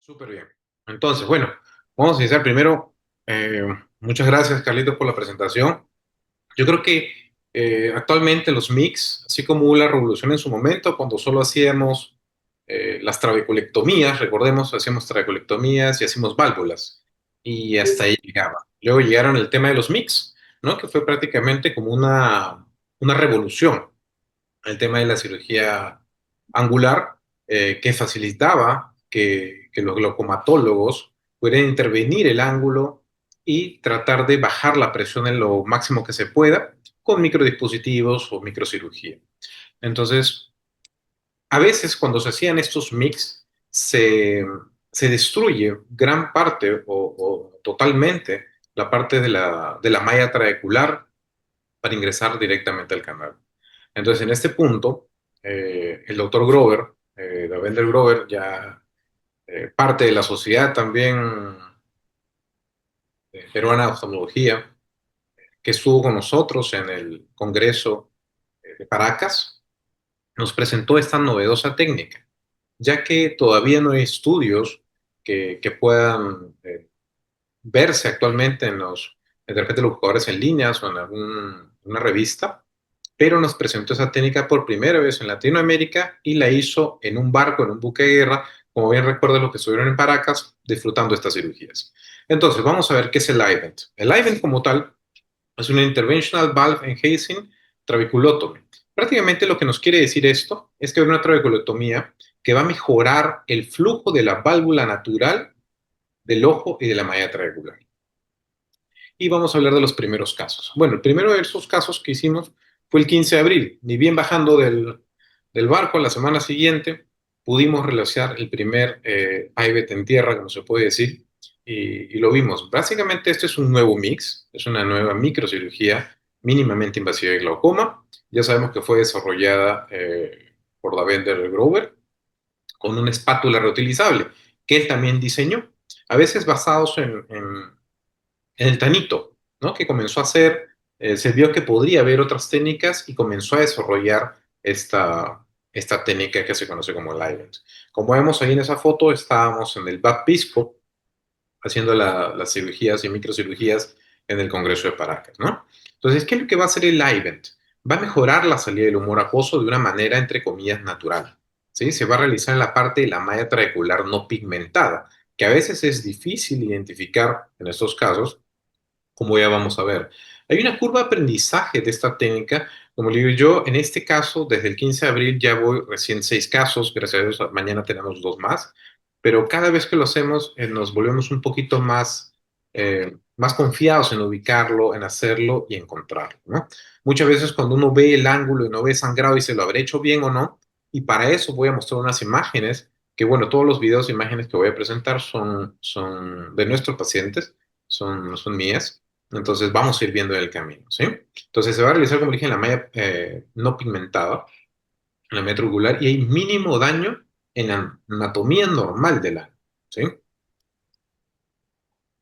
Súper bien. Entonces, bueno, vamos a iniciar primero. Muchas gracias, Carlitos, por la presentación. Yo creo que actualmente los MIGS, así como hubo la revolución en su momento, cuando solo hacíamos las trabeculectomías, recordemos, hacíamos trabeculectomías y hacíamos válvulas, y hasta ahí llegaba. Luego llegaron el tema de los MIGS, ¿no? Que fue prácticamente como una revolución el tema de la cirugía angular, que facilitaba que los glaucomatólogos pudieran intervenir el ángulo y tratar de bajar la presión en lo máximo que se pueda con microdispositivos o microcirugía. Entonces, a veces cuando se hacían estos mix, se destruye gran parte o totalmente la parte de la malla trabecular para ingresar directamente al canal. Entonces, en este punto, el doctor Grover, Davender Grover, ya parte de la sociedad también peruana de oftalmología, que estuvo con nosotros en el Congreso de Paracas, nos presentó esta novedosa técnica, ya que todavía no hay estudios que puedan verse actualmente de repente los jugadores en líneas o en una revista, pero nos presentó esa técnica por primera vez en Latinoamérica y la hizo en un barco, en un buque de guerra, como bien recuerdo los que estuvieron en Paracas disfrutando estas cirugías. Entonces, vamos a ver qué es el IVENT. El IVENT como tal es una Interventional Valve Enhancing Trabeculotomy. Prácticamente lo que nos quiere decir esto es que hay una trabeculotomía que va a mejorar el flujo de la válvula natural del ojo y de la malla trabecular. Y vamos a hablar de los primeros casos. Bueno, el primero de esos casos que hicimos fue el 15 de abril. Ni bien bajando del barco la semana siguiente, pudimos realizar el primer IVET en tierra, como se puede decir, y lo vimos. Básicamente este es un nuevo mix, es una nueva microcirugía mínimamente invasiva de glaucoma. Ya sabemos que fue desarrollada por Davender Grover con una espátula reutilizable, que él también diseñó, a veces basados en el Tanito, ¿no? Que comenzó a hacer, se vio que podría haber otras técnicas y comenzó a desarrollar esta técnica que se conoce como alignment. Como vemos ahí en esa foto, estábamos en el Bad Pisco haciendo las cirugías y microcirugías en el Congreso de Paracas, ¿no? Entonces, ¿qué es lo que va a hacer el IVENT? Va a mejorar la salida del humor acuoso de una manera, entre comillas, natural. ¿Sí? Se va a realizar en la parte de la malla trabecular no pigmentada, que a veces es difícil identificar en estos casos, como ya vamos a ver. Hay una curva de aprendizaje de esta técnica, como le digo yo, en este caso, desde el 15 de abril ya voy recién 6 casos, gracias a Dios, mañana tenemos 2 más, pero cada vez que lo hacemos nos volvemos un poquito más confiados en ubicarlo, en hacerlo y encontrarlo, ¿no? Muchas veces cuando uno ve el ángulo y no ve sangrado y se lo habré hecho bien o no, y para eso voy a mostrar unas imágenes, que bueno, todos los videos e imágenes que voy a presentar son de nuestros pacientes, son mías. Entonces vamos a ir viendo el camino, ¿sí? Entonces se va a realizar, como dije, en la malla no pigmentada, en la malla trabecular, y hay mínimo daño en la anatomía normal del ano, ¿sí?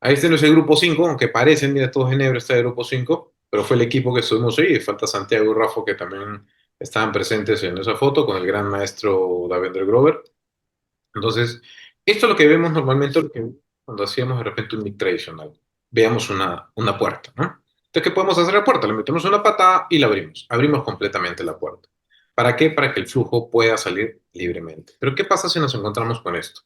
Ahí está nuestro grupo 5, aunque parecen, mira, todo Ginebra está de grupo 5, pero fue el equipo que estuvimos ahí, y falta Santiago y Rafa que también estaban presentes en esa foto con el gran maestro Davender Grover. Entonces, esto es lo que vemos normalmente cuando hacíamos de repente un mic tradicional. Veamos una puerta, ¿no? Entonces, ¿qué podemos hacer a la puerta? Le metemos una patada y la abrimos. Abrimos completamente la puerta. ¿Para qué? Para que el flujo pueda salir libremente. Pero ¿qué pasa si nos encontramos con esto?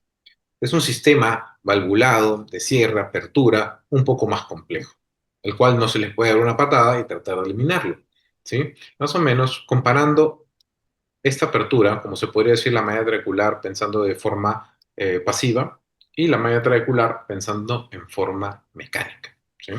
Es un sistema valvulado de cierre, apertura, un poco más complejo, el cual no se le puede dar una patada y tratar de eliminarlo, ¿sí? Más o menos comparando esta apertura, como se podría decir la malla trabecular pensando de forma pasiva y la malla trabecular pensando en forma mecánica, ¿sí?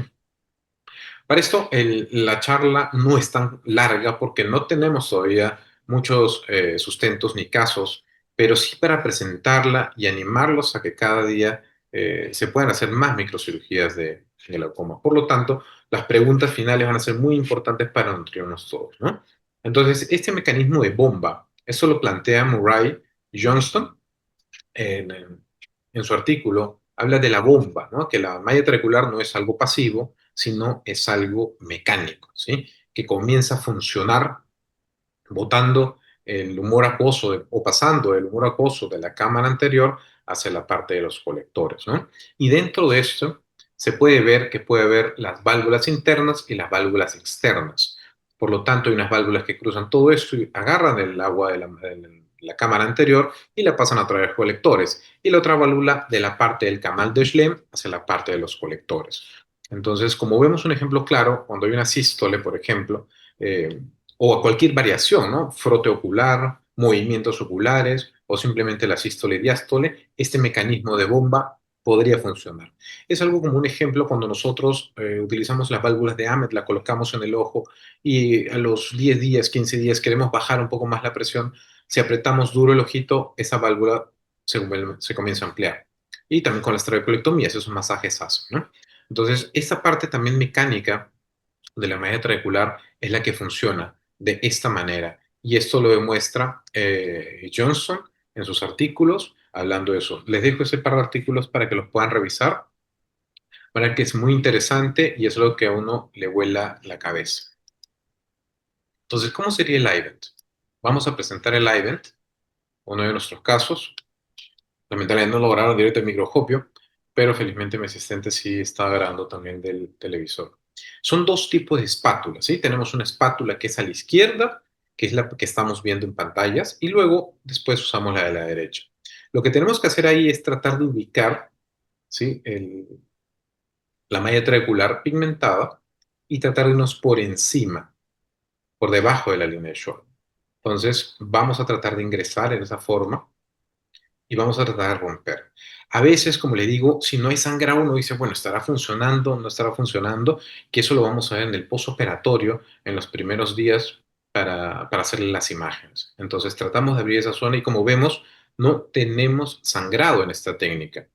Para esto, la charla no es tan larga porque no tenemos todavía muchos sustentos ni casos, pero sí para presentarla y animarlos a que cada día se puedan hacer más microcirugías de glaucoma. Por lo tanto, las preguntas finales van a ser muy importantes para nutrirnos todos, ¿no? Entonces, este mecanismo de bomba, eso lo plantea Murray Johnston en su artículo, habla de la bomba, ¿no? Que la malla trabecular no es algo pasivo, sino es algo mecánico, ¿sí? Que comienza a funcionar botando el humor acuoso o pasando el humor acuoso de la cámara anterior hacia la parte de los colectores, ¿no? Y dentro de esto se puede ver que puede haber las válvulas internas y las válvulas externas. Por lo tanto, hay unas válvulas que cruzan todo esto y agarran el agua de la cámara anterior y la pasan a través de los colectores. Y la otra válvula de la parte del canal de Schlemm hacia la parte de los colectores. Entonces, como vemos un ejemplo claro, cuando hay una sístole, por ejemplo, eh, o cualquier variación, ¿no? Frote ocular, movimientos oculares o simplemente la sístole y diástole, este mecanismo de bomba podría funcionar. Es algo como un ejemplo cuando nosotros utilizamos las válvulas de Ahmed, la colocamos en el ojo y a los 10 días, 15 días queremos bajar un poco más la presión. Si apretamos duro el ojito, esa válvula se comienza a ampliar. Y también con las trabeculectomías, esos masajes hacen, ¿no? Entonces, esta parte también mecánica de la malla trabecular es la que funciona de esta manera. Y esto lo demuestra Johnson en sus artículos hablando de eso. Les dejo ese par de artículos para que los puedan revisar, para que es muy interesante y es lo que a uno le vuela la cabeza. Entonces, ¿cómo sería el event? Vamos a presentar el event, uno de nuestros casos. Lamentablemente no lograron directo el microscopio, pero felizmente mi asistente sí está grabando también del televisor. Son dos tipos de espátulas, ¿sí? Tenemos una espátula que es a la izquierda, que es la que estamos viendo en pantallas, y luego después usamos la de la derecha. Lo que tenemos que hacer ahí es tratar de ubicar, ¿sí? La malla trabecular pigmentada y tratar de irnos por encima, por debajo de la línea de Short. Entonces, vamos a tratar de ingresar en esa forma y vamos a tratar de romper. A veces, como le digo, si no hay sangrado, uno dice, bueno, ¿estará funcionando? ¿No estará funcionando? Que eso lo vamos a ver en el posoperatorio, en los primeros días, para hacerle las imágenes. Entonces, tratamos de abrir esa zona y como vemos, no tenemos sangrado en esta técnica.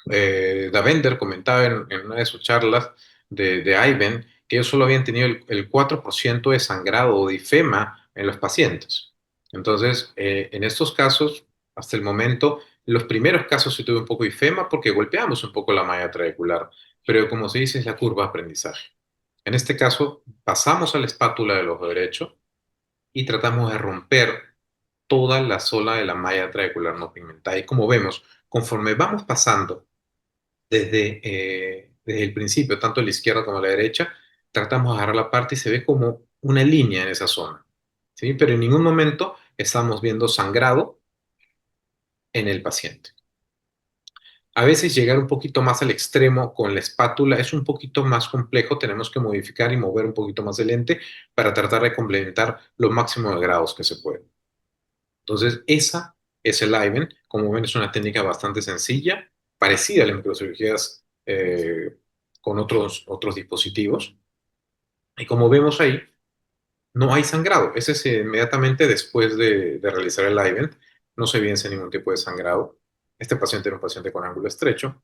Davender comentaba en una de sus charlas de IBEN que ellos solo habían tenido el 4% de sangrado o de ifema en los pacientes. Entonces, en estos casos, hasta el momento, los primeros casos sí tuve un poco de ifema porque golpeamos un poco la malla trabecular, pero como se dice, es la curva de aprendizaje. En este caso, pasamos a la espátula del ojo derecho y tratamos de romper toda la zona de la malla trabecular no pigmentada. Y como vemos, conforme vamos pasando desde el principio, tanto a la izquierda como a la derecha, tratamos de agarrar la parte y se ve como una línea en esa zona, ¿sí? Pero en ningún momento estamos viendo sangrado en el paciente. A veces llegar un poquito más al extremo con la espátula es un poquito más complejo, tenemos que modificar y mover un poquito más el lente para tratar de complementar lo máximo de grados que se puede. Entonces, esa es el IVEN. Como ven, es una técnica bastante sencilla, parecida a las microcirugías con otros dispositivos. Y como vemos ahí, no hay sangrado. Ese es inmediatamente después de realizar el IVEN. No se evidencia ningún tipo de sangrado. Este paciente era un paciente con ángulo estrecho.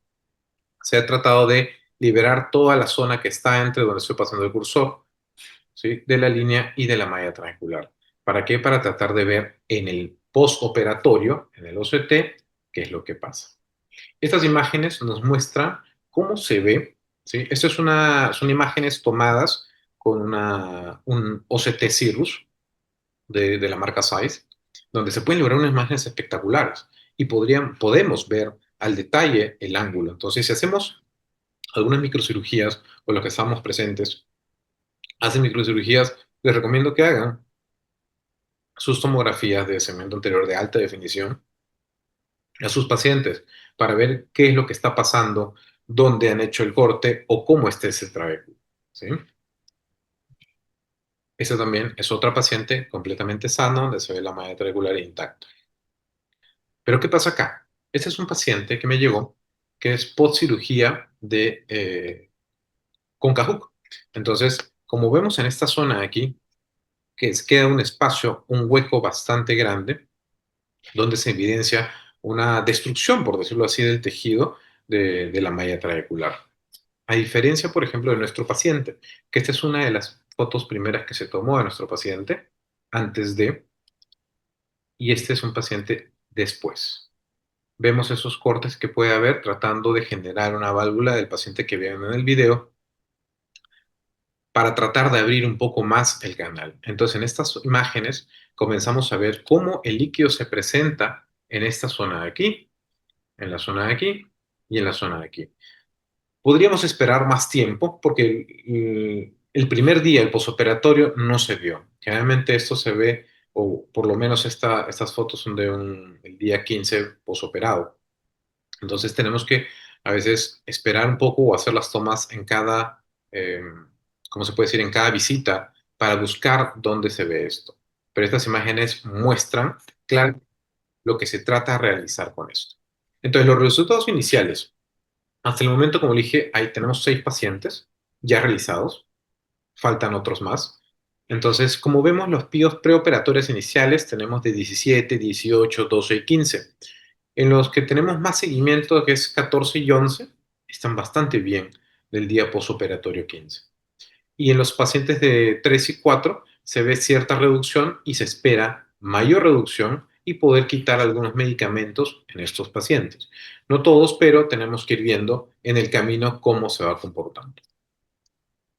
Se ha tratado de liberar toda la zona que está entre donde estoy pasando el cursor, ¿sí? De la línea y de la malla trabecular. ¿Para qué? Para tratar de ver en el postoperatorio, en el OCT, qué es lo que pasa. Estas imágenes nos muestran cómo se ve, ¿sí? Son imágenes tomadas con un OCT Cirrus de la marca Zeiss, donde se pueden lograr unas imágenes espectaculares y podemos ver al detalle el ángulo. Entonces, si hacemos algunas microcirugías o los que estamos presentes hacen microcirugías, les recomiendo que hagan sus tomografías de segmento anterior de alta definición a sus pacientes para ver qué es lo que está pasando, dónde han hecho el corte o cómo está ese trabéculo, ¿sí? Esta también es otra paciente completamente sana donde se ve la malla trabecular intacta. Pero ¿qué pasa acá? Este es un paciente que me llegó que es post cirugía de con Cajuc. Entonces, como vemos en esta zona de aquí, queda un espacio, un hueco bastante grande, donde se evidencia una destrucción, por decirlo así, del tejido de la malla trabecular. A diferencia, por ejemplo, de nuestro paciente, que esta es una de las fotos primeras que se tomó de nuestro paciente antes de, y este es un paciente después. Vemos esos cortes que puede haber tratando de generar una válvula del paciente que vieron en el video para tratar de abrir un poco más el canal. Entonces, en estas imágenes comenzamos a ver cómo el líquido se presenta en esta zona de aquí en la zona de aquí y en la zona de aquí. Podríamos esperar más tiempo porque el primer día, el posoperatorio, no se vio. Generalmente esto se ve, o por lo menos estas fotos son de el día 15 posoperado. Entonces tenemos que a veces esperar un poco o hacer las tomas en cada, ¿cómo se puede decir? En cada visita para buscar dónde se ve esto. Pero estas imágenes muestran claro lo que se trata de realizar con esto. Entonces, los resultados iniciales. Hasta el momento, como le dije, ahí tenemos 6 pacientes ya realizados, faltan otros más. Entonces, como vemos, los PIOs preoperatorios iniciales tenemos de 17, 18, 12 y 15. En los que tenemos más seguimiento, que es 14 y 11, están bastante bien del día posoperatorio 15. Y en los pacientes de 3 y 4 se ve cierta reducción y se espera mayor reducción y poder quitar algunos medicamentos en estos pacientes. No todos, pero tenemos que ir viendo en el camino cómo se va comportando.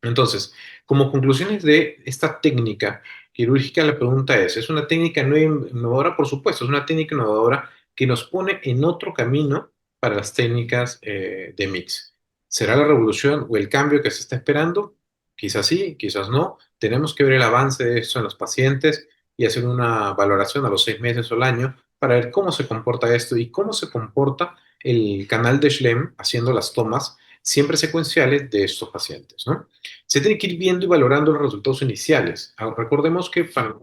Entonces, como conclusiones de esta técnica quirúrgica, la pregunta ¿es una técnica no innovadora? Por supuesto, es una técnica innovadora que nos pone en otro camino para las técnicas de mix. ¿Será la revolución o el cambio que se está esperando? Quizás sí, quizás no. Tenemos que ver el avance de esto en los pacientes y hacer una valoración a los 6 meses o al año para ver cómo se comporta esto y cómo se comporta el canal de Schlemm haciendo las tomas siempre secuenciales de estos pacientes, ¿no? Se tiene que ir viendo y valorando los resultados iniciales. Recordemos que para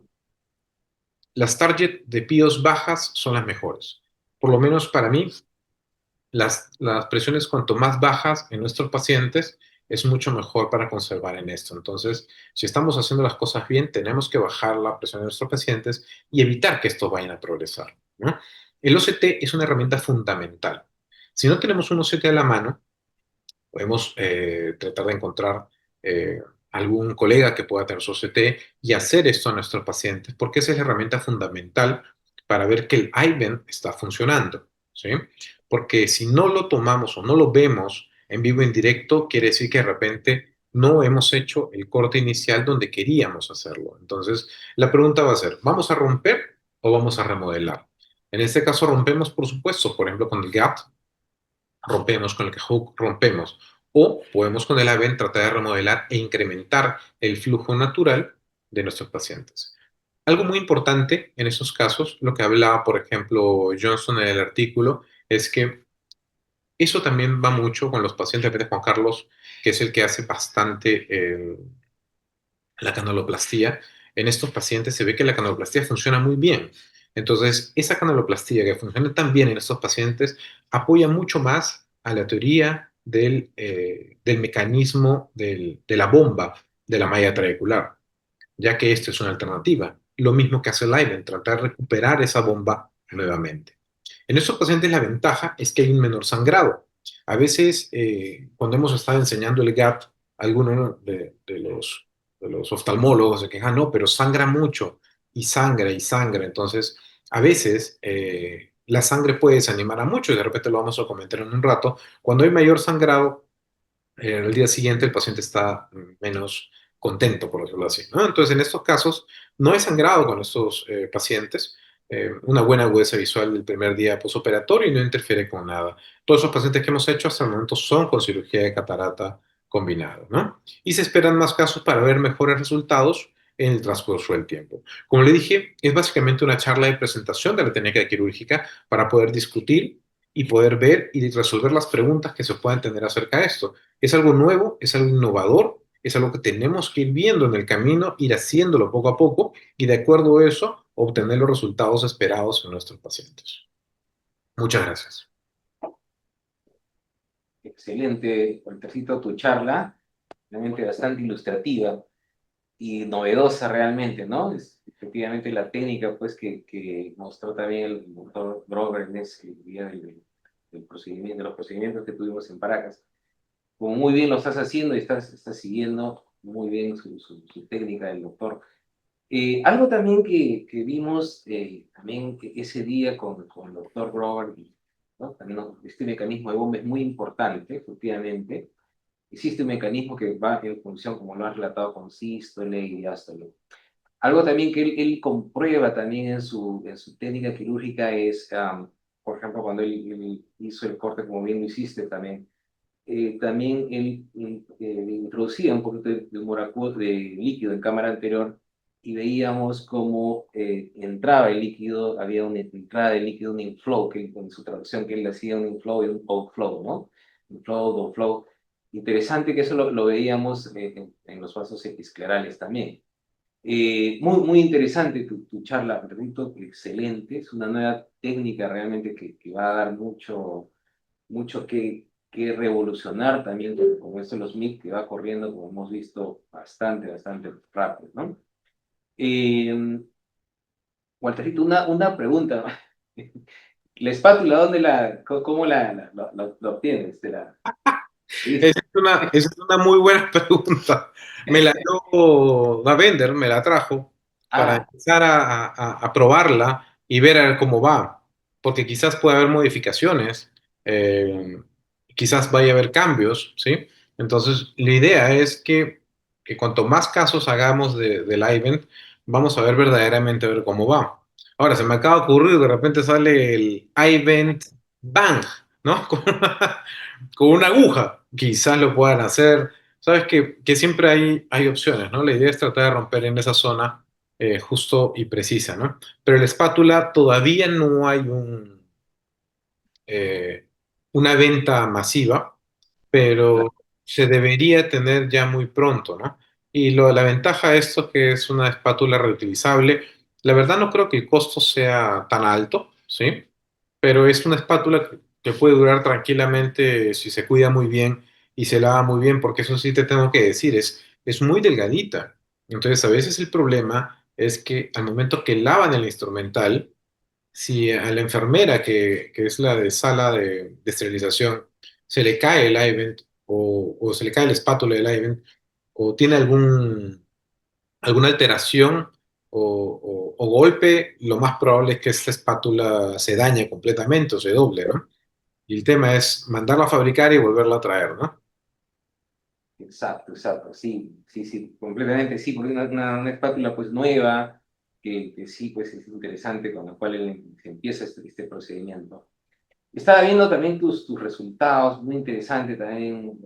las target de PIOS bajas son las mejores. Por lo menos para mí, las presiones cuanto más bajas en nuestros pacientes es mucho mejor para conservar en esto. Entonces, si estamos haciendo las cosas bien, tenemos que bajar la presión de nuestros pacientes y evitar que estos vayan a progresar, ¿no? El OCT es una herramienta fundamental. Si no tenemos un OCT a la mano, podemos tratar de encontrar eh, algún colega que pueda tener su OCT y hacer esto a nuestros pacientes, porque esa es la herramienta fundamental para ver que el IVEN está funcionando, ¿sí? Porque si no lo tomamos o no lo vemos en vivo en directo, quiere decir que de repente no hemos hecho el corte inicial donde queríamos hacerlo. Entonces, la pregunta va a ser, ¿vamos a romper o vamos a remodelar? En este caso rompemos, por supuesto, por ejemplo, con el gap rompemos, con el que hook rompemos. O podemos con el AVEN tratar de remodelar e incrementar el flujo natural de nuestros pacientes. Algo muy importante en estos casos, lo que hablaba, por ejemplo, Johnson en el artículo, es que eso también va mucho con los pacientes de Juan Carlos, que es el que hace bastante la canaloplastía. En estos pacientes se ve que la canaloplastía funciona muy bien. Entonces, esa canaloplastía que funciona tan bien en estos pacientes apoya mucho más a la teoría del mecanismo de la bomba de la malla trabecular, ya que esta es una alternativa. Lo mismo que hace Leiden, tratar de recuperar esa bomba nuevamente. En estos pacientes la ventaja es que hay un menor sangrado. A veces, cuando hemos estado enseñando el GAP, algunos de los oftalmólogos se quejan, no, pero sangra mucho y sangra y sangra. Entonces, a veces la sangre puede desanimar a muchos, y de repente lo vamos a comentar en un rato. Cuando hay mayor sangrado, el día siguiente el paciente está menos contento, por decirlo así, ¿no? Entonces, en estos casos, no he sangrado con estos pacientes, una buena agudeza visual del primer día posoperatorio y no interfiere con nada. Todos esos pacientes que hemos hecho hasta el momento son con cirugía de catarata combinada, ¿no? Y se esperan más casos para ver mejores resultados en el transcurso del tiempo. Como le dije, es básicamente una charla de presentación de la técnica quirúrgica para poder discutir y poder ver y resolver las preguntas que se puedan tener acerca de esto. Es algo nuevo, es algo innovador, es algo que tenemos que ir viendo en el camino, ir haciéndolo poco a poco y de acuerdo a eso obtener los resultados esperados en nuestros pacientes. Muchas gracias. Excelente, Waltercito, tu charla, realmente bastante ilustrativa y novedosa realmente, ¿no? Es efectivamente la técnica pues que mostró también el doctor Grover en ese día del procedimiento, de los procedimientos que tuvimos en Paracas. Como muy bien lo estás haciendo y estás siguiendo muy bien su técnica del doctor. Algo también que vimos también ese día con el doctor Grover, ¿no? También este mecanismo de bomba es muy importante, efectivamente. Existe un mecanismo que va en función, como lo has relatado, con sístole y diástole. Algo también que él comprueba también en su técnica quirúrgica es por ejemplo, cuando él hizo el corte, como bien lo hiciste también, también él introducía un poquito de Moracut de líquido en cámara anterior y veíamos cómo entraba el líquido, había una entrada de líquido, un inflow, que en su traducción que él hacía un inflow y un outflow, ¿no? Inflow, outflow. Interesante que eso lo veíamos en los vasos episclerales también. Muy interesante tu charla, Pedrito, excelente. Es una nueva técnica realmente que va a dar mucho que revolucionar también, como esto de los MIG, que va corriendo, como hemos visto, bastante rápido, ¿no? Eh, Walterito, una pregunta. La espátula, cómo la obtienes? Esa es una muy buena pregunta. Me la dio Davender, me la trajo para Ah, empezar a probarla y ver a ver cómo va, porque quizás pueda haber modificaciones, eh, quizás vaya a haber cambios, ¿sí? Entonces, la idea es que cuanto más casos hagamos del iVent, vamos a ver verdaderamente a ver cómo va. Ahora, se me acaba de ocurrir, de repente sale el iVent Bang, ¿no? Con una aguja, quizás lo puedan hacer. Sabes que siempre hay opciones, ¿no? La idea es tratar de romper en esa zona justo y precisa, ¿no? Pero la espátula todavía no hay eh, una venta masiva, pero se debería tener ya muy pronto, ¿no? Y la ventaja de esto es que es una espátula reutilizable. La verdad no creo que el costo sea tan alto, ¿sí? Pero es una espátula que puede durar tranquilamente si se cuida muy bien y se lava muy bien, porque eso sí te tengo que decir, es muy delgadita. Entonces, a veces el problema es que al momento que lavan el instrumental, si a la enfermera, que es la de sala de esterilización, se le cae el Ivent o se le cae la espátula del Ivent o tiene alguna alteración o golpe, lo más probable es que esta espátula se dañe completamente o se doble, ¿no? Y el tema es mandarla a fabricar y volverla a traer, ¿no? exacto, sí, completamente sí, porque una espátula pues nueva, que sí, pues es interesante, con la cual se empieza este procedimiento. Estaba viendo también tus resultados, muy interesante también,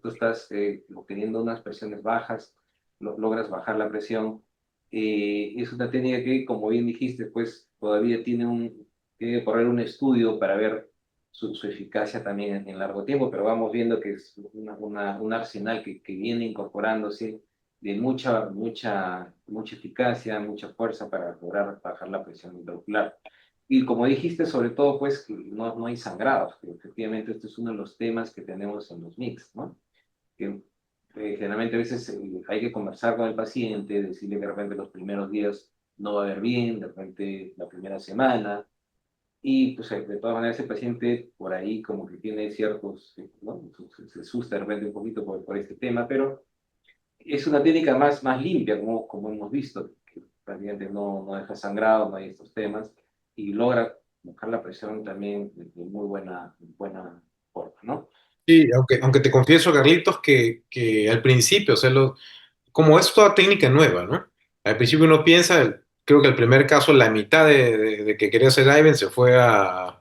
tú estás obteniendo unas presiones bajas, logras bajar la presión. Es una técnica que, como bien dijiste, pues todavía tiene que correr un estudio para ver su eficacia también en largo tiempo, pero vamos viendo que es un arsenal que viene incorporándose de mucha eficacia, mucha fuerza para lograr bajar la presión intraocular. Y como dijiste, sobre todo, pues que no hay sangrados, que efectivamente este es uno de los temas que tenemos en los mix, ¿no? Que generalmente a veces hay que conversar con el paciente, decirle que de repente los primeros días no va a ver bien, de repente la primera semana, y pues de todas maneras el paciente por ahí como que tiene ciertos, ¿no? Se asusta de repente un poquito por este tema, pero es una técnica más limpia, como hemos visto, que prácticamente no deja sangrado, no hay estos temas, y logra bajar la presión también de muy buena forma, ¿no? Sí, aunque te confieso, Carlitos, que al principio, o sea, como es toda técnica nueva, ¿no? Al principio uno piensa, creo que el primer caso, la mitad de que quería hacer diving se fue a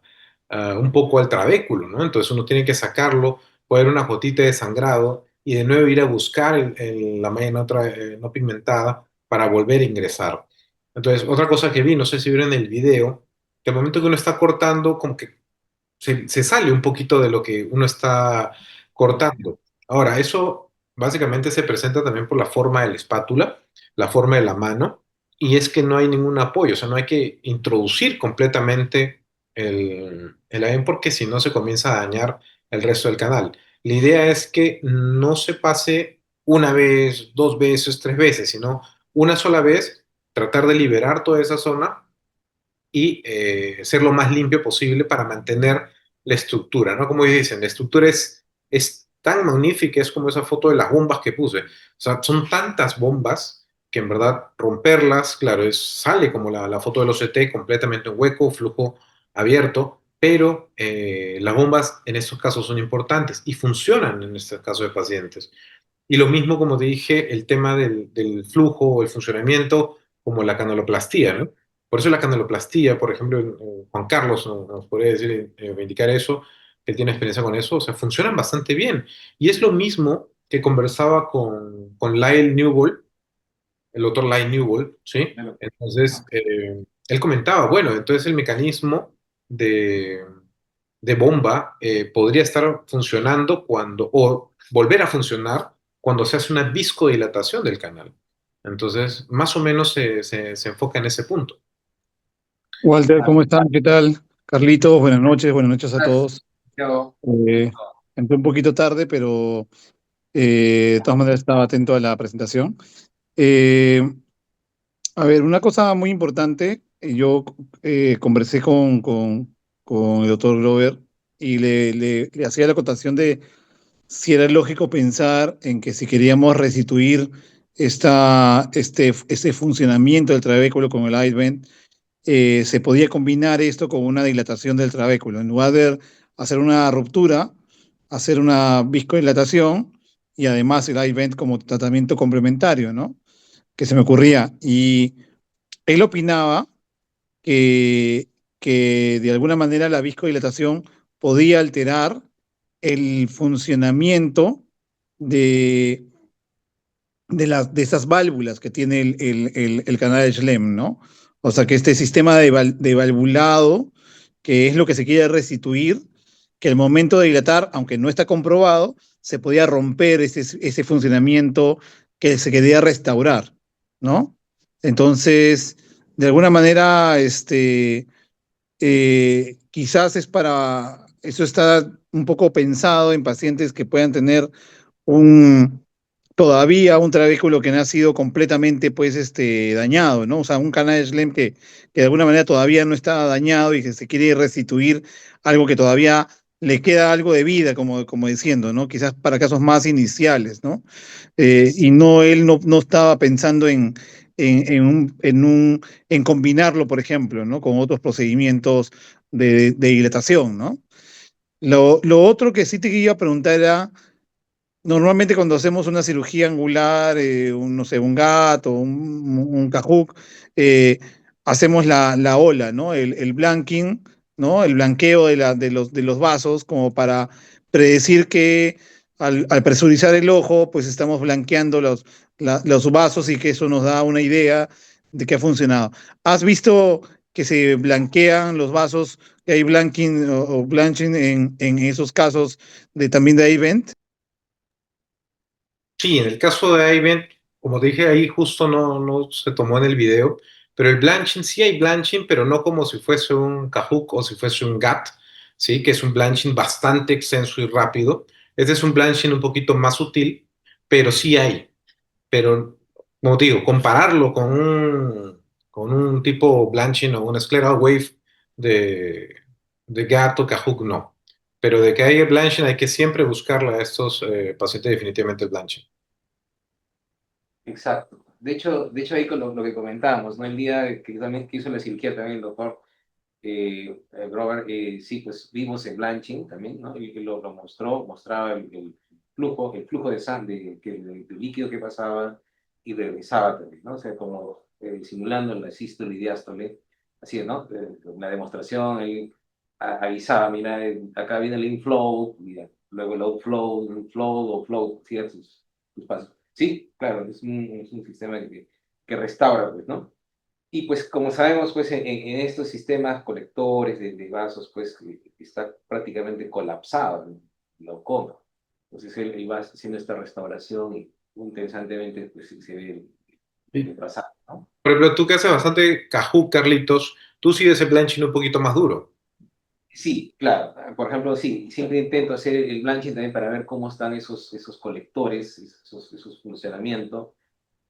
un poco al trabéculo, ¿no? Entonces uno tiene que sacarlo, poner una gotita de sangrado y de nuevo ir a buscar la malla no pigmentada para volver a ingresar. Entonces, otra cosa que vi, no sé si vieron en el video, que al momento que uno está cortando, como que se sale un poquito de lo que uno está cortando. Ahora, eso básicamente se presenta también por la forma de la espátula, la forma de la mano, y es que no hay ningún apoyo, o sea, no hay que introducir completamente el avión porque si no se comienza a dañar el resto del canal. La idea es que no se pase una vez, dos veces, tres veces, sino una sola vez, tratar de liberar toda esa zona y ser lo más limpio posible para mantener la estructura, ¿no? Como dicen, la estructura es tan magnífica, es como esa foto de las bombas que puse. O sea, son tantas bombas que en verdad romperlas, claro, sale como la foto del OCT, completamente en hueco, flujo abierto, pero las bombas en estos casos son importantes y funcionan en este caso de pacientes. Y lo mismo, como te dije, el tema del flujo o el funcionamiento, como la canaloplastía, ¿no? Por eso la canaloplastía, por ejemplo, Juan Carlos nos podría decir, indicar eso, que él tiene experiencia con eso, o sea, funcionan bastante bien. Y es lo mismo que conversaba con Lyle Newbold, el doctor Lyle Newbold, ¿sí? Claro. Entonces, él comentaba, bueno, entonces el mecanismo de, de bomba podría estar funcionando cuando, o volver a funcionar cuando se hace una viscodilatación del canal. Entonces, más o menos se enfoca en ese punto. Walter, ¿cómo están? ¿Qué tal? Carlitos, buenas noches a todos. Yo, Eh, Entré un poquito tarde, pero de todas maneras estaba atento a la presentación. Eh, a ver, una cosa muy importante, yo conversé con el doctor Grover y le hacía la acotación de si era lógico pensar en que si queríamos restituir este funcionamiento del trabéculo con el iVent, se podía combinar esto con una dilatación del trabéculo. En lugar de hacer una ruptura, hacer una viscodilatación y además el iVent como tratamiento complementario, ¿no? Que se me ocurría. Y él opinaba que, que de alguna manera la viscodilatación podía alterar el funcionamiento de, de esas válvulas que tiene el canal de Schlemm, ¿no? O sea, que este sistema de valvulado, que es lo que se quiere restituir, que al momento de dilatar, aunque no está comprobado, se podía romper ese funcionamiento que se quería restaurar, ¿no? Entonces, de alguna manera, quizás es para, eso está un poco pensado en pacientes que puedan tener un, todavía un trabéculo que no ha sido completamente pues dañado, ¿no? O sea, un canal de Schlemm que de alguna manera todavía no está dañado y que se quiere restituir algo que todavía le queda algo de vida, como diciendo, ¿no? Quizás para casos más iniciales, ¿no? Y no, él no estaba pensando en combinarlo, por ejemplo, ¿no? Con otros procedimientos de dilatación, ¿no? Lo otro que sí te iba a preguntar era, normalmente cuando hacemos una cirugía angular, no sé, un gato, un cajuc, hacemos la ola, ¿no? El blanking, ¿no? El blanqueo de los vasos como para predecir que al presurizar el ojo, pues estamos blanqueando los vasos y que eso nos da una idea de que ha funcionado. ¿Has visto que se blanquean los vasos, que hay blanking o blanching en esos casos también de event? Sí, en el caso de Ivan, como te dije ahí, justo no se tomó en el video, pero el blanching, sí hay blanching, pero no como si fuese un Kahoot o si fuese un GAT, ¿sí? Que es un blanching bastante extenso y rápido. Este es un blanching un poquito más sutil, pero sí hay. Pero, como te digo, compararlo con un tipo blanching o una scleral wave de, de GAT o Kahoot, no. Pero de que haya blanching hay que siempre buscarle a estos pacientes definitivamente el blanching. exacto. De hecho ahí con lo que comentábamos, ¿no? El día que también que hizo la cirugía también el doctor Robert, sí, pues vimos el blanching también, ¿no? Y lo mostró, mostraba el flujo de sangre, de líquido que pasaba y regresaba también, ¿no? O sea, como simulando la sístole y diástole, así, ¿no? La demostración, él avisaba, mira, acá viene el inflow, mira, luego el outflow, inflow, outflow, ¿sí? Sus pasos. Sí, claro, es un sistema que restaura, pues, ¿no? Y pues como sabemos, pues en estos sistemas colectores de vasos, pues está prácticamente colapsado el glaucoma. Entonces él va haciendo esta restauración y interesantemente pues se ve el trazado, ¿no? Por ejemplo, tú que haces bastante cajú, Carlitos, tú sí ese blanching un poquito más duro. Sí, claro. Por ejemplo, sí, siempre intento hacer el blanching también para ver cómo están esos colectores, esos funcionamientos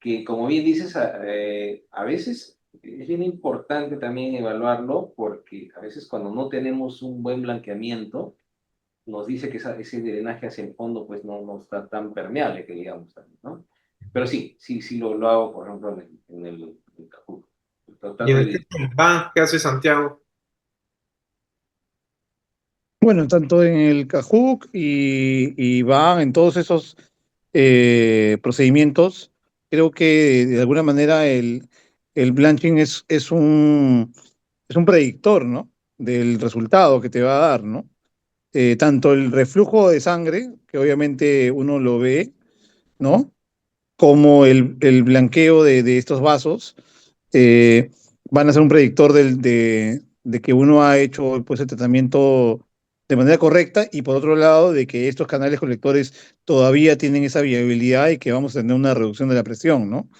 que como bien dices, a veces es bien importante también evaluarlo porque a veces cuando no tenemos un buen blanqueamiento, nos dice que ese drenaje hacia el fondo pues no está tan permeable que digamos también, ¿no? Pero sí lo hago, por ejemplo, en el Kahoot. Y en Trato el caso de, del BAN que hace Santiago, Bueno, tanto en el Cajuc y va en todos esos procedimientos, creo que de alguna manera el blanching es un predictor, ¿no? Del resultado que te va a dar, ¿no? Tanto el reflujo de sangre, que obviamente uno lo ve, ¿no? Como el blanqueo de estos vasos, eh, van a ser un predictor de que uno ha hecho pues, el tratamiento de manera correcta y por otro lado de que estos canales colectores todavía tienen esa viabilidad y que vamos a tener una reducción de la presión, ¿no?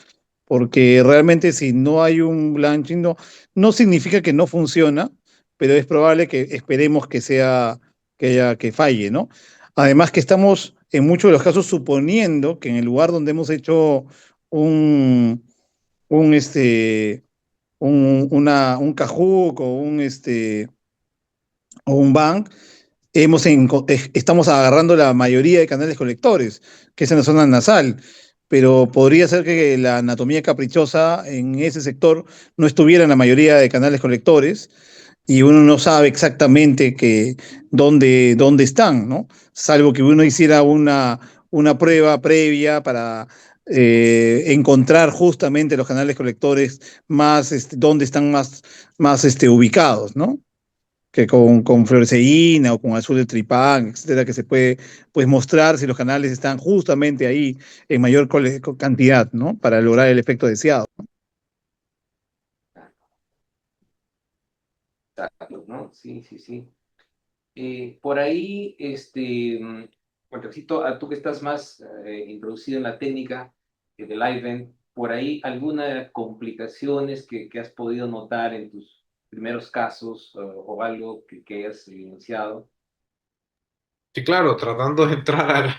Porque realmente si no hay un blanching, no significa que no funciona, pero es probable que esperemos que sea, que falle, ¿no? Además que estamos en muchos de los casos suponiendo que en el lugar donde hemos hecho un, un, este, un Kahoot o un bank, estamos agarrando la mayoría de canales colectores, que es en la zona nasal, pero podría ser que la anatomía caprichosa en ese sector no estuviera en la mayoría de canales colectores y uno no sabe exactamente dónde están, ¿no? Salvo que uno hiciera una prueba previa para encontrar justamente los canales colectores más, dónde están más ubicados, ¿no? Que con fluoresceína o con azul de tripán, etcétera, que se puede pues, mostrar si los canales están justamente ahí en mayor cantidad, ¿no? Para lograr el efecto deseado. Exacto, ¿no? Sí, sí, sí. Por ahí, Waltercito, tú que estás más introducido en la técnica del Ivan, por ahí alguna complicaciones que has podido notar en tus primeros casos o algo que hayas evidenciado. Sí, claro, tratando de entrar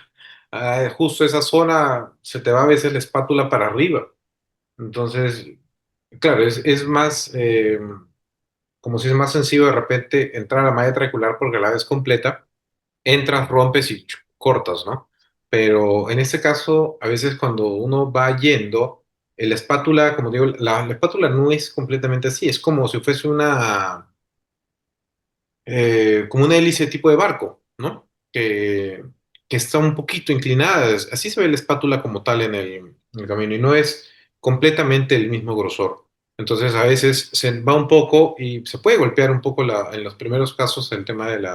a justo esa zona, se te va a veces la espátula para arriba. Entonces, claro, es más, como si es más sencillo de repente entrar a la malla trabecular porque la ves completa, entras, rompes y cortas, ¿no? Pero en este caso, a veces cuando uno va yendo, la espátula, como digo, la espátula no es completamente así, es como si fuese como una hélice tipo de barco, ¿no? Que está un poquito inclinada. Así se ve la espátula como tal en el camino y no es completamente el mismo grosor. Entonces a veces se va un poco y se puede golpear un poco en los primeros casos el tema del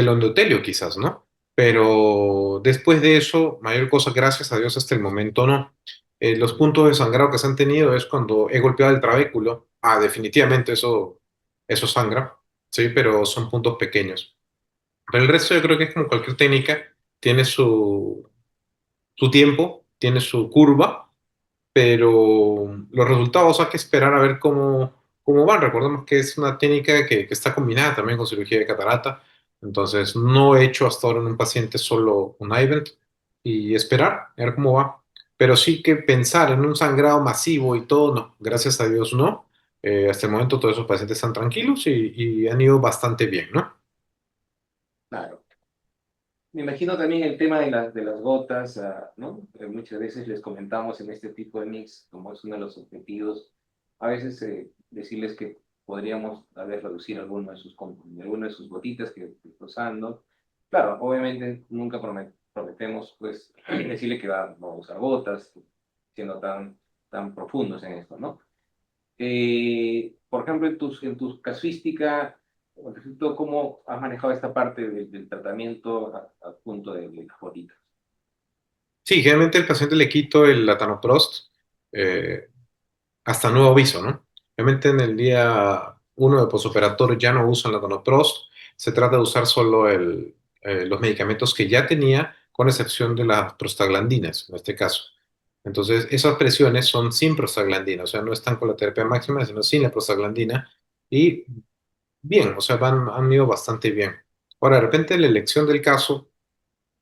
endotelio quizás, ¿no? Pero después de eso, mayor cosa, gracias a Dios, hasta el momento no. Los puntos de sangrado que se han tenido es cuando he golpeado el trabéculo. Ah, definitivamente eso sangra, sí, pero son puntos pequeños. Pero el resto yo creo que es como cualquier técnica, tiene su tiempo, tiene su curva, pero los resultados hay que esperar a ver cómo van. Recordemos que es una técnica que está combinada también con cirugía de catarata, entonces no he hecho hasta ahora en un paciente solo un IVENT y esperar, a ver cómo va. Pero sí que pensar en un sangrado masivo y todo, no, gracias a Dios no. Hasta el momento todos esos pacientes están tranquilos y han ido bastante bien, ¿no? Claro. Me imagino también el tema de las gotas, ¿no? Muchas veces les comentamos en este tipo de mix, como es uno de los objetivos, a veces decirles que podríamos tal vez reducir alguno de sus gotitas que está usando. Claro, obviamente nunca prometemos pues decirle que vamos a usar gotas, siendo tan profundos en esto, ¿no? Por ejemplo, en tu casuística, por ejemplo, ¿cómo has manejado esta parte del tratamiento a punto de las gotitas? Sí, generalmente al paciente le quito el latanoprost eh, hasta nuevo aviso, ¿no? Obviamente en el día uno de posoperatorio ya no usan latanoprost, se trata de usar solo los medicamentos que ya tenía, con excepción de las prostaglandinas, en este caso. Entonces, esas presiones son sin prostaglandina, o sea, no están con la terapia máxima, sino sin la prostaglandina. Y bien, o sea, han ido bastante bien. Ahora, de repente, la elección del caso.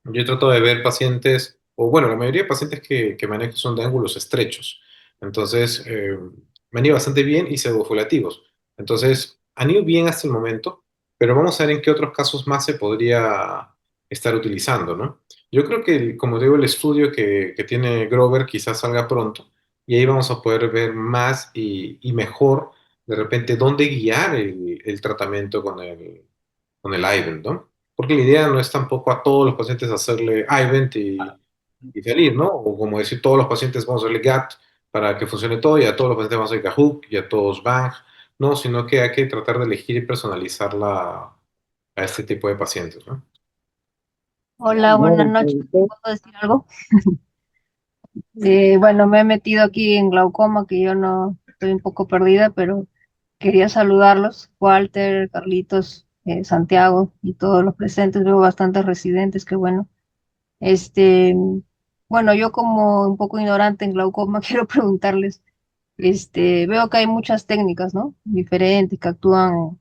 Yo trato de ver pacientes, o bueno, la mayoría de pacientes que manejo son de ángulos estrechos. Entonces, me han ido bastante bien y pseudofolativos. Entonces, han ido bien hasta el momento, pero vamos a ver en qué otros casos más se podría estar utilizando, ¿no? Yo creo que, como digo, el estudio que tiene Grover quizás salga pronto y ahí vamos a poder ver más y mejor, de repente, dónde guiar el tratamiento con el Ivent, ¿no? Porque la idea no es tampoco a todos los pacientes hacerle Ivent y salir, ¿no? O como decir, todos los pacientes vamos a hacerle GAT para que funcione todo y a todos los pacientes vamos a ir Kahoot y a todos Bang, no, sino que hay que tratar de elegir y personalizarla a este tipo de pacientes, ¿no? Hola, buenas No, noches. ¿Puedo decir algo? Bueno, me he metido aquí en glaucoma, que yo no estoy un poco perdida, pero quería saludarlos, Walter, Carlitos, Santiago y todos los presentes. Veo bastantes residentes, qué bueno. Este, bueno, yo como un poco ignorante en glaucoma, quiero preguntarles, veo que hay muchas técnicas, ¿no? Diferentes que actúan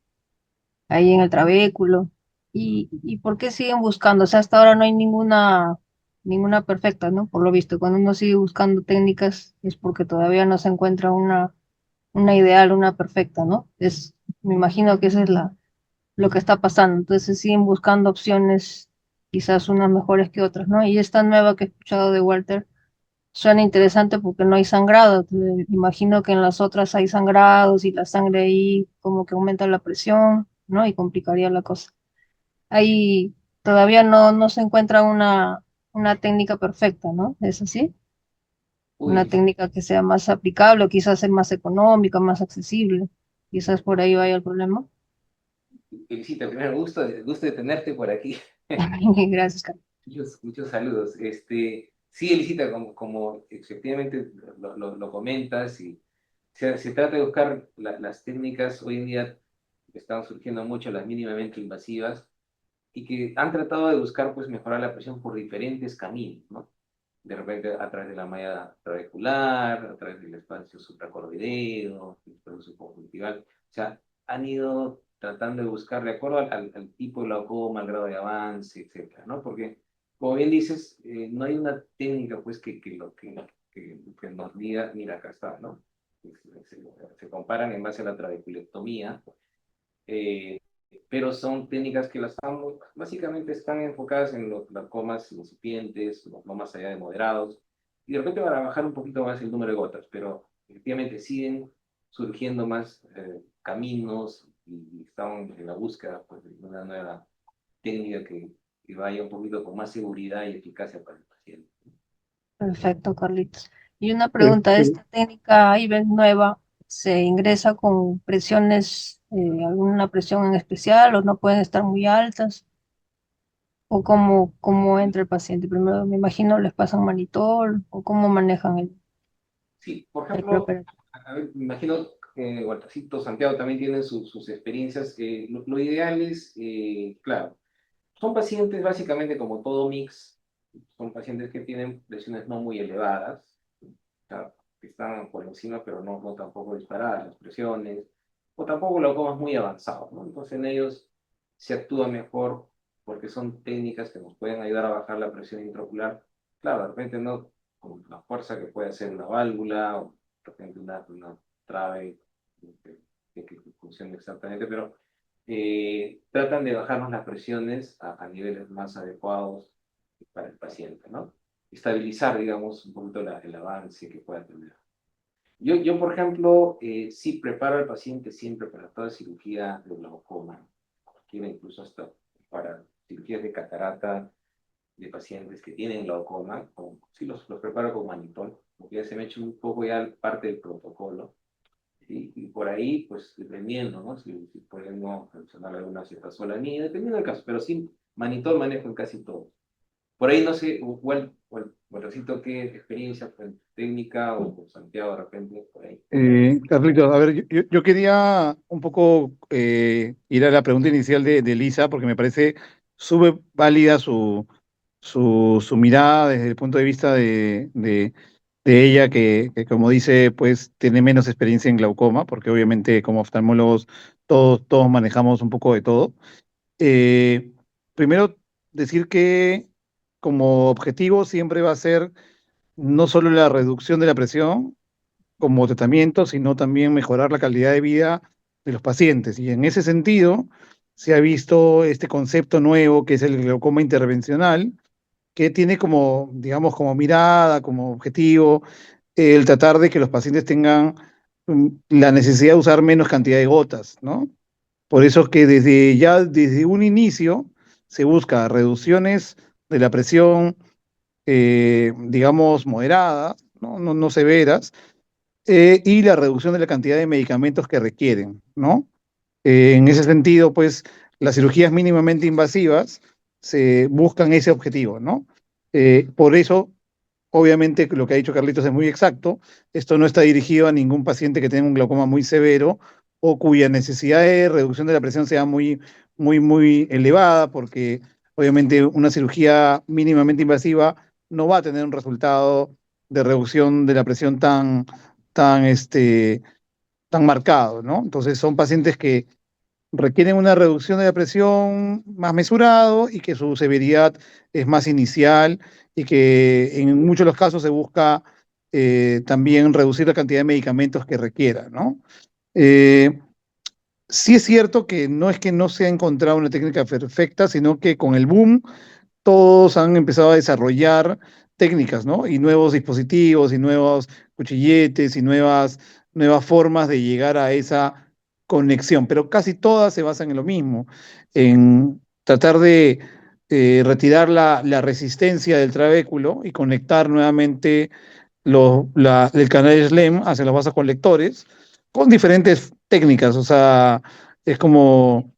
ahí en el trabéculo. ¿Y por qué siguen buscando? O sea, hasta ahora no hay ninguna perfecta, ¿no? Por lo visto, cuando uno sigue buscando técnicas es porque todavía no se encuentra una ideal, una perfecta, ¿no? Me imagino que eso es lo que está pasando. Entonces siguen buscando opciones, quizás unas mejores que otras, ¿no? Y esta nueva que he escuchado de Walter suena interesante porque no hay sangrado. Imagino que en las otras hay sangrados y la sangre ahí como que aumenta la presión, ¿no? Y complicaría la cosa. Ahí todavía no se encuentra una técnica perfecta, ¿no? ¿Es así? Una Uy, técnica que sea más aplicable, o quizás sea más económica, más accesible. Quizás por ahí vaya el problema. felicita, primero gusto de tenerte por aquí. Gracias, Carlos. Muchos saludos. Sí, Elisita, como efectivamente lo comentas, y se trata de buscar las técnicas, hoy en día están surgiendo mucho las mínimamente invasivas, y que han tratado de buscar pues mejorar la presión por diferentes caminos, ¿no? De repente a través de la malla trabecular, a través del espacio supracorvideo, el espacio subconjuntival. O sea, han ido tratando de buscar de acuerdo al tipo de glaucoma, al grado de avance, etcétera, ¿no? Porque, como bien dices, no hay una técnica pues que nos diga, mira, acá está, ¿no? Se comparan en base a la trabeculectomía, eh, pero son técnicas que básicamente están enfocadas en los glaucomas incipientes, no más allá de moderados, y de repente van a bajar un poquito más el número de gotas, pero efectivamente siguen surgiendo más caminos, y estamos en la búsqueda pues, de una nueva técnica que vaya un poquito con más seguridad y eficacia para el paciente. Perfecto, Carlitos. Y una pregunta, ¿esta técnica IBEX nueva se ingresa con presiones, alguna presión en especial o no pueden estar muy altas? ¿O cómo entra el paciente? Primero, me imagino, les pasan manitol o cómo manejan Sí, por el ejemplo, preoperatorio. a ver, me imagino que Waltercito, Santiago también tienen sus experiencias. Lo ideal es, claro, son pacientes básicamente como todo mix, son pacientes que tienen presiones no muy elevadas, o sea, que están por encima, pero no tampoco disparadas las presiones, o tampoco glaucomas muy avanzados, ¿no? Entonces en ellos se actúa mejor porque son técnicas que nos pueden ayudar a bajar la presión intraocular. Claro, de repente no con la fuerza que puede hacer una válvula, o de repente una trave que funcione exactamente, pero tratan de bajarnos las presiones a niveles más adecuados para el paciente, ¿no? Estabilizar, digamos, un poquito el avance que pueda tener. Yo, por ejemplo, sí preparo al paciente siempre para toda cirugía de glaucoma, cualquiera, incluso hasta para cirugías de catarata de pacientes que tienen glaucoma, sí los preparo con manitol, porque ya se me ha hecho un poco ya parte del protocolo. Y por ahí, pues dependiendo, ¿no? Si podemos mencionar alguna cetoazolamida, dependiendo del caso, pero sí, manitol manejo en casi todo. Por ahí no sé, Waltercito, qué experiencia pues, técnica o con Santiago de repente, por ahí. Carlitos, a ver, yo quería un poco ir a la pregunta inicial de Lisa, porque me parece súper válida su mirada desde el punto de vista de ella, que como dice, pues tiene menos experiencia en glaucoma, porque obviamente como oftalmólogos todos manejamos un poco de todo. Eh, Primero, decir que como objetivo siempre va a ser no solo la reducción de la presión, como tratamiento, sino también mejorar la calidad de vida de los pacientes. Y en ese sentido, se ha visto este concepto nuevo que es el glaucoma intervencional, que tiene como, digamos, como mirada, como objetivo, el tratar de que los pacientes tengan la necesidad de usar menos cantidad de gotas, ¿no? Por eso es que desde un inicio se busca reducciones de la presión, digamos, moderadas, ¿no? No severas, y la reducción de la cantidad de medicamentos que requieren, ¿no? En ese sentido, pues, las cirugías mínimamente invasivas se buscan ese objetivo, ¿no? Por eso, obviamente, lo que ha dicho Carlitos es muy exacto. Esto no está dirigido a ningún paciente que tenga un glaucoma muy severo o cuya necesidad de reducción de la presión sea muy elevada, porque obviamente una cirugía mínimamente invasiva no va a tener un resultado de reducción de la presión tan marcado, ¿no? Entonces son pacientes que requieren una reducción de la presión más mesurado y que su severidad es más inicial y que en muchos de los casos se busca también reducir la cantidad de medicamentos que requiera, ¿no? Eh, sí es cierto que no se ha encontrado una técnica perfecta, sino que con el boom todos han empezado a desarrollar técnicas, ¿no? Y nuevos dispositivos y nuevos cuchilletes y nuevas formas de llegar a esa conexión, pero casi todas se basan en lo mismo, en tratar de retirar la resistencia del trabéculo y conectar nuevamente el canal SLEM hacia los vasos colectores con diferentes técnicas, o sea, es como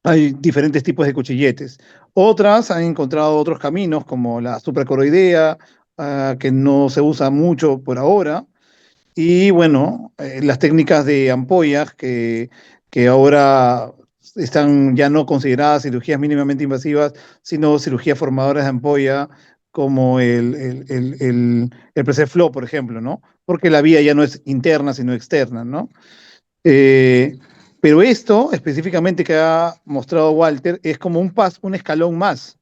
hay diferentes tipos de cuchilletes. Otras han encontrado otros caminos, como la supracoroidea, que no se usa mucho por ahora. Y bueno, las técnicas de ampollas, que ahora están ya no consideradas cirugías mínimamente invasivas, sino cirugías formadoras de ampolla, como el PreserFlow, por ejemplo, ¿no? Porque la vía ya no es interna, sino externa, ¿no? Eh, pero esto específicamente que ha mostrado Walter es como un escalón más.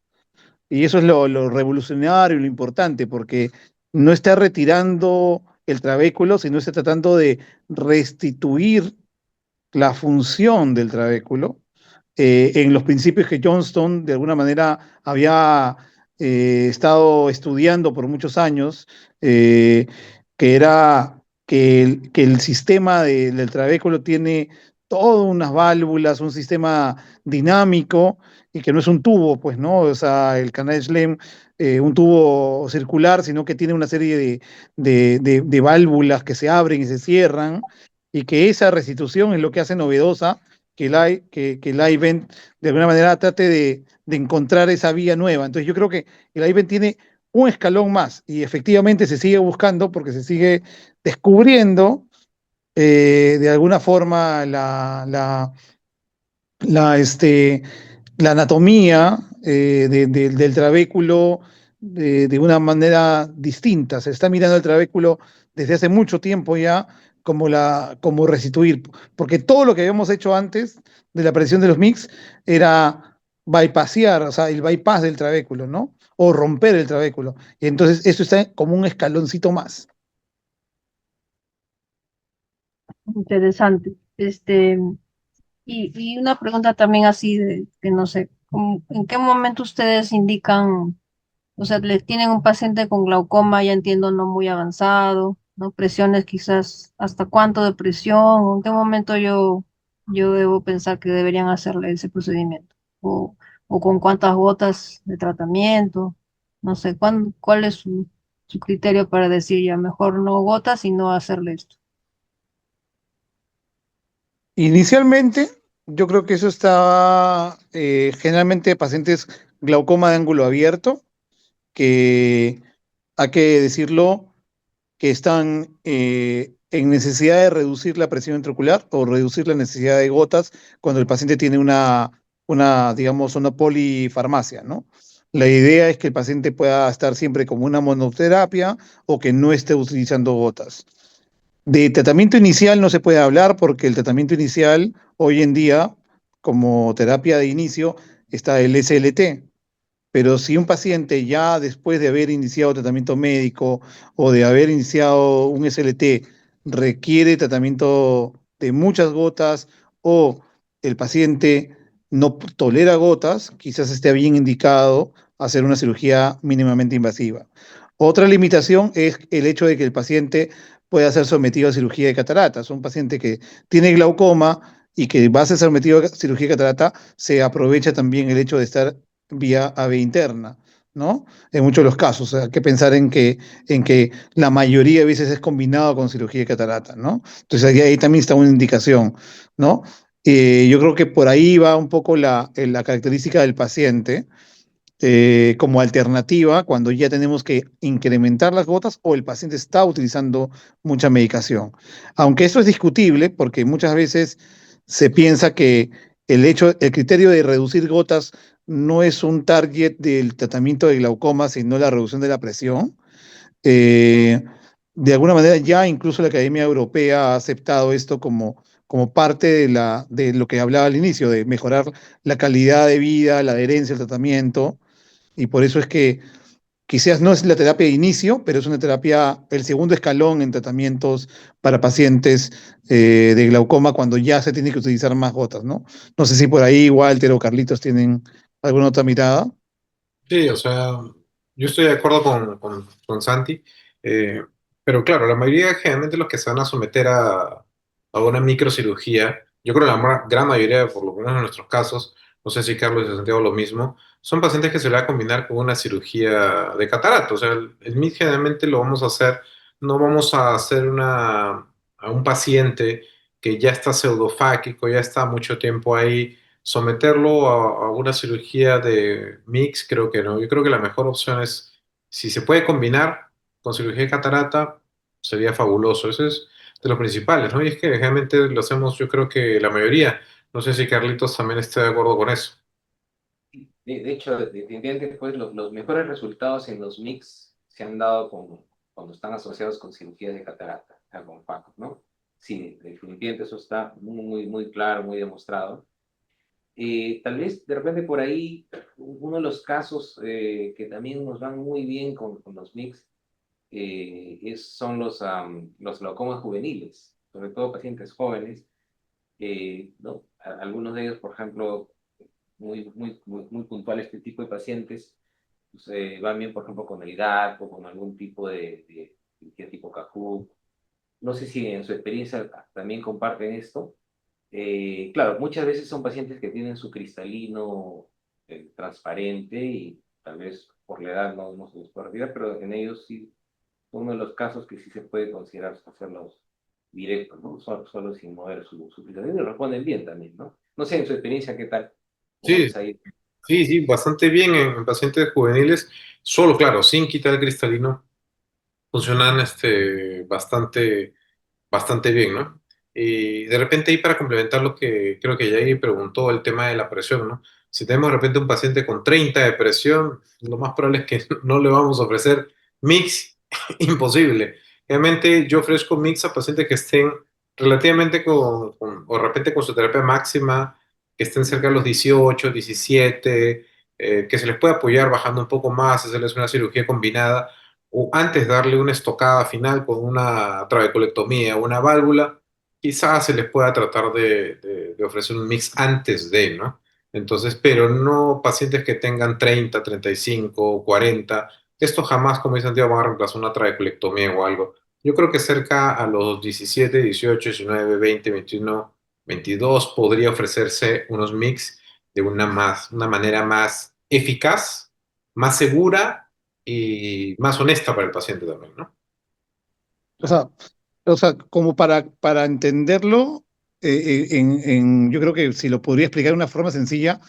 Y eso es lo revolucionario y lo importante, porque no está retirando el trabéculo, sino está tratando de restituir la función del trabéculo en los principios que Johnston de alguna manera había estado estudiando por muchos años, eh, que era que el sistema del trabéculo tiene todas unas válvulas, un sistema dinámico y que no es un tubo, pues, ¿no? O sea, el canal Schlemm, un tubo circular, sino que tiene una serie de válvulas que se abren y se cierran y que esa restitución es lo que hace novedosa que el iVent de alguna manera trate de encontrar esa vía nueva. Entonces yo creo que el iVent tiene un escalón más y efectivamente se sigue buscando porque se sigue descubriendo de alguna forma la, este, la anatomía del trabéculo de una manera distinta. Se está mirando el trabéculo desde hace mucho tiempo ya como restituir, porque todo lo que habíamos hecho antes de la aparición de los MIGS era bypassear, o sea, el bypass del trabéculo, ¿no? O romper el trabéculo. Y entonces eso está como un escaloncito más. Interesante. Y una pregunta también así de que no sé, ¿en qué momento ustedes indican, o sea, les tienen un paciente con glaucoma, ya entiendo, no muy avanzado, ¿no? Presiones quizás, ¿hasta cuánto de presión? ¿O en qué momento yo debo pensar que deberían hacerle ese procedimiento? O con cuántas gotas de tratamiento? No sé, ¿cuál es su criterio para decir ya mejor no gotas, sino hacerle esto? Inicialmente, yo creo que eso está generalmente pacientes glaucoma de ángulo abierto, que hay que decirlo, que están en necesidad de reducir la presión intraocular o reducir la necesidad de gotas cuando el paciente tiene digamos, una polifarmacia, ¿no? La idea es que el paciente pueda estar siempre como una monoterapia o que no esté utilizando gotas. De tratamiento inicial no se puede hablar porque el tratamiento inicial hoy en día, como terapia de inicio, está el SLT. Pero si un paciente ya después de haber iniciado tratamiento médico o de haber iniciado un SLT requiere tratamiento de muchas gotas o el paciente no tolera gotas, quizás esté bien indicado hacer una cirugía mínimamente invasiva. Otra limitación es el hecho de que el paciente pueda ser sometido a cirugía de cataratas. Un paciente que tiene glaucoma y que va a ser sometido a cirugía de catarata, se aprovecha también el hecho de estar vía AV interna. ¿no? En muchos de los casos. Hay que pensar en que la mayoría de veces es combinado con cirugía de catarata, ¿no? Entonces ahí también está una indicación, ¿no? Yo creo que por ahí va un poco la característica del paciente como alternativa cuando ya tenemos que incrementar las gotas o el paciente está utilizando mucha medicación. Aunque eso es discutible porque muchas veces se piensa que el criterio de reducir gotas no es un target del tratamiento de glaucoma, sino la reducción de la presión. Eh, de alguna manera ya incluso la Academia Europea ha aceptado esto como parte de lo que hablaba al inicio, de mejorar la calidad de vida, la adherencia al tratamiento, y por eso es que quizás no es la terapia de inicio, pero es una terapia, el segundo escalón en tratamientos para pacientes de glaucoma cuando ya se tiene que utilizar más gotas, ¿no? No sé si por ahí Walter o Carlitos tienen alguna otra mirada. Sí, o sea, yo estoy de acuerdo con Santi, eh, pero claro, la mayoría generalmente los que se van a someter a una microcirugía, yo creo que gran mayoría, por lo menos en nuestros casos, no sé si Carlos y Santiago lo mismo, son pacientes que se le va a combinar con una cirugía de catarata. O sea, el MIT generalmente lo vamos a hacer, no vamos a hacer a un paciente que ya está pseudofáquico, ya está mucho tiempo ahí someterlo a una cirugía de mix, creo que no. Yo creo que la mejor opción es, si se puede combinar con cirugía de catarata, sería fabuloso. Eso es de los principales, ¿no? Y es que realmente lo hacemos, yo creo que la mayoría. No sé si Carlitos también está de acuerdo con eso. De hecho, definitivamente, pues los mejores resultados en los mix se han dado cuando están asociados con cirugías de catarata, o sea, con FACO, ¿no? Sí, definitivamente eso está muy claro, muy demostrado. Tal vez de repente por ahí uno de los casos que también nos van muy bien con los mix son los glaucomas juveniles, sobre todo pacientes jóvenes, ¿no? Algunos de ellos, por ejemplo, muy puntual este tipo de pacientes, pues, van bien, por ejemplo, con el GAC o con algún tipo de cirugía tipo CAJU. No sé si en su experiencia también comparten esto. Claro, muchas veces son pacientes que tienen su cristalino transparente y tal vez por la edad no se les puede retirar, pero en ellos sí, uno de los casos que sí se puede considerar hacerlos directos, ¿no? Solo sin mover su cristalino y responden bien también, ¿no? No sé, en su experiencia, ¿qué tal? ¿Cómo Sí, les ha ido? sí, bastante bien en pacientes juveniles, solo claro, sin quitar el cristalino, funcionan bastante bien, ¿no? Y de repente ahí para complementar lo que creo que Jay preguntó, el tema de la presión, ¿no? Si tenemos de repente un paciente con 30 de presión, lo más probable es que no le vamos a ofrecer mix, imposible. Realmente yo ofrezco mix a pacientes que estén relativamente o de repente con su terapia máxima, que estén cerca de los 18, 17, que se les puede apoyar bajando un poco más, hacerles una cirugía combinada o antes darle una estocada final con una trabeculectomía o una válvula, quizás se les pueda tratar de ofrecer un mix antes de, ¿no? Entonces, pero no pacientes que tengan 30, 35, 40, esto jamás, como dice Santiago, van a reemplazar una trabeculectomía o algo. Yo creo que cerca a los 17, 18, 19, 20, 21, 22 podría ofrecerse unos mix de una manera más eficaz, más segura y más honesta para el paciente también, ¿no? O sea, como para entenderlo, yo creo que si lo podría explicar de una forma sencilla,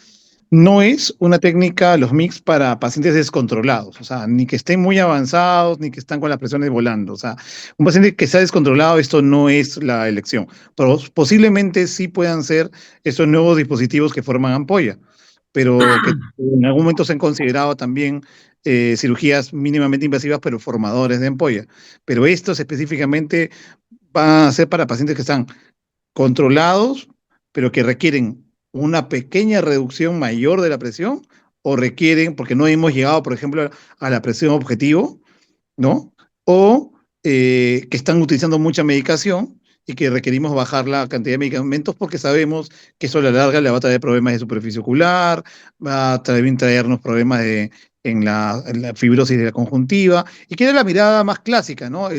no es una técnica, los mix, para pacientes descontrolados, o sea, ni que estén muy avanzados, ni que están con las presiones volando. O sea, un paciente que está descontrolado, esto no es la elección. Pero posiblemente sí puedan ser estos nuevos dispositivos que forman ampolla, pero que en algún momento se han considerado también cirugías mínimamente invasivas, pero formadores de ampolla. Pero estos específicamente van a ser para pacientes que están controlados, pero que requieren una pequeña reducción mayor de la presión o requieren, porque no hemos llegado, por ejemplo, a la presión objetivo, ¿no? O que están utilizando mucha medicación y que requerimos bajar la cantidad de medicamentos porque sabemos que eso a la larga le va a traer problemas de superficie ocular, va a también traernos problemas en la fibrosis de la conjuntiva, y que es la mirada más clásica, ¿no?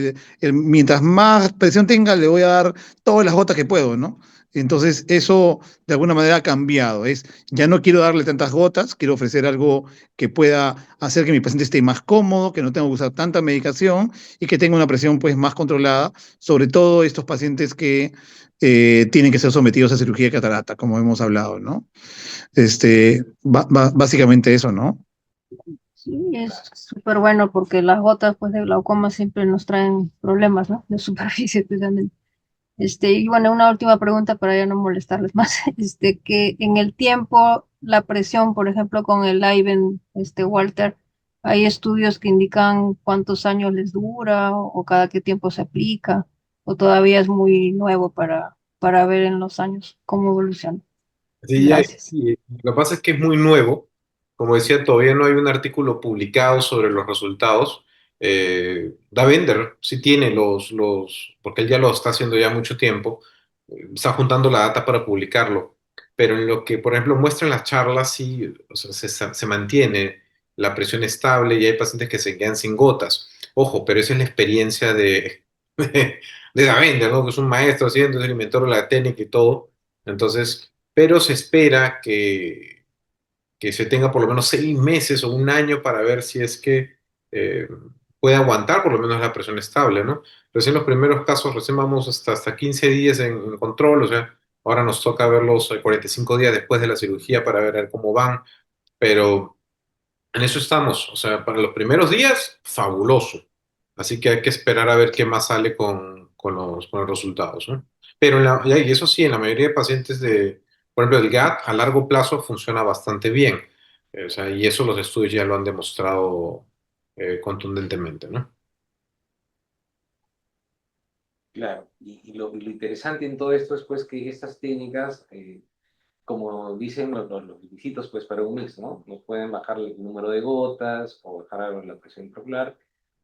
Mientras más presión tenga, le voy a dar todas las gotas que puedo, ¿no? Entonces, eso de alguna manera ha cambiado. Ya no quiero darle tantas gotas, quiero ofrecer algo que pueda hacer que mi paciente esté más cómodo, que no tenga que usar tanta medicación y que tenga una presión pues más controlada, sobre todo estos pacientes que tienen que ser sometidos a cirugía de catarata, como hemos hablado, ¿no? Básicamente eso, ¿no? Sí, es súper bueno porque las gotas pues de glaucoma siempre nos traen problemas, ¿no? De superficie especialmente. Y bueno, una última pregunta para ya no molestarles más. Que en el tiempo, la presión, por ejemplo, con el IVEN, Walter, ¿hay estudios que indican cuántos años les dura o cada qué tiempo se aplica? ¿O todavía es muy nuevo para ver en los años cómo evoluciona? Sí, Gracias. lo que pasa es que es muy nuevo. Como decía, todavía no hay un artículo publicado sobre los resultados. Davender sí tiene porque él ya lo está haciendo ya mucho tiempo, está juntando la data para publicarlo. Pero en lo que, por ejemplo, muestra en las charlas, sí, o sea, se mantiene la presión estable y hay pacientes que se quedan sin gotas. Ojo, pero esa es la experiencia de Davender, ¿no? Que es un maestro haciendo, es el inventor de la técnica y todo. Entonces, pero se espera que se tenga por lo menos 6 meses o un año para ver si es que eh, puede aguantar por lo menos la presión estable, ¿no? Recién los primeros casos, recién vamos hasta 15 días en control, o sea, ahora nos toca verlos 45 días después de la cirugía para ver cómo van, pero en eso estamos, o sea, para los primeros días, fabuloso. Así que hay que esperar a ver qué más sale con los resultados, ¿no? Pero y eso sí, en la mayoría de pacientes por ejemplo, el GAT a largo plazo funciona bastante bien. O sea, y eso los estudios ya lo han demostrado contundentemente, ¿no? Claro, y lo interesante en todo esto es pues que estas técnicas, como dicen los requisitos pues para un mix, ¿no? Nos pueden bajar el número de gotas o bajar la presión intraocular,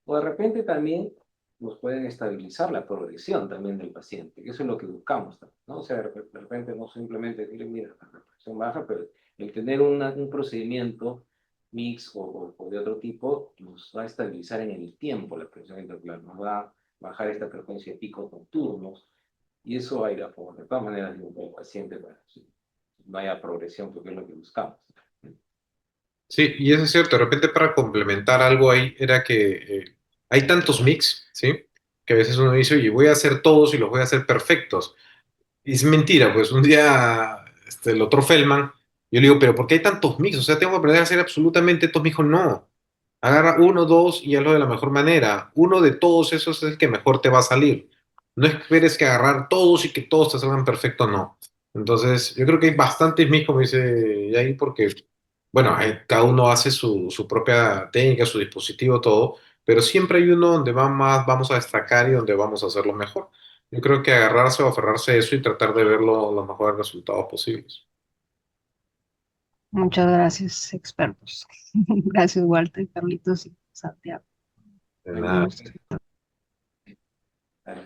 o de repente también nos pueden estabilizar la progresión también del paciente, que eso es lo que buscamos, ¿no? O sea, de repente no simplemente decirle, mira, la presión baja, pero el tener un procedimiento mix o de otro tipo nos va a estabilizar en el tiempo la presión intraocular, nos va a bajar esta frecuencia de picos nocturnos, y eso va a ir a favor de todas maneras del paciente para que no haya progresión, porque es lo que buscamos. Sí, y eso es cierto. De repente para complementar algo ahí era que hay tantos mix, ¿sí? Que a veces uno dice, oye, voy a hacer todos y los voy a hacer perfectos. Y es mentira, pues un día el otro Feldman, yo le digo, pero ¿por qué hay tantos mix? O sea, tengo que aprender a hacer absolutamente todos. Me dijo, no, agarra uno, dos y hazlo de la mejor manera. Uno de todos esos es el que mejor te va a salir. No esperes que agarrar todos y que todos te salgan perfecto, no. Entonces, yo creo que hay bastantes mix, como dice Yair, porque, bueno, cada uno hace su propia técnica, su dispositivo, todo, pero siempre hay uno donde vamos a destacar y donde vamos a hacerlo mejor. Yo creo que agarrarse o aferrarse a eso y tratar de ver los mejores resultados posibles. Muchas gracias, expertos. Gracias, Walter, Carlitos y Santiago. De Un nada. gusto. Claro.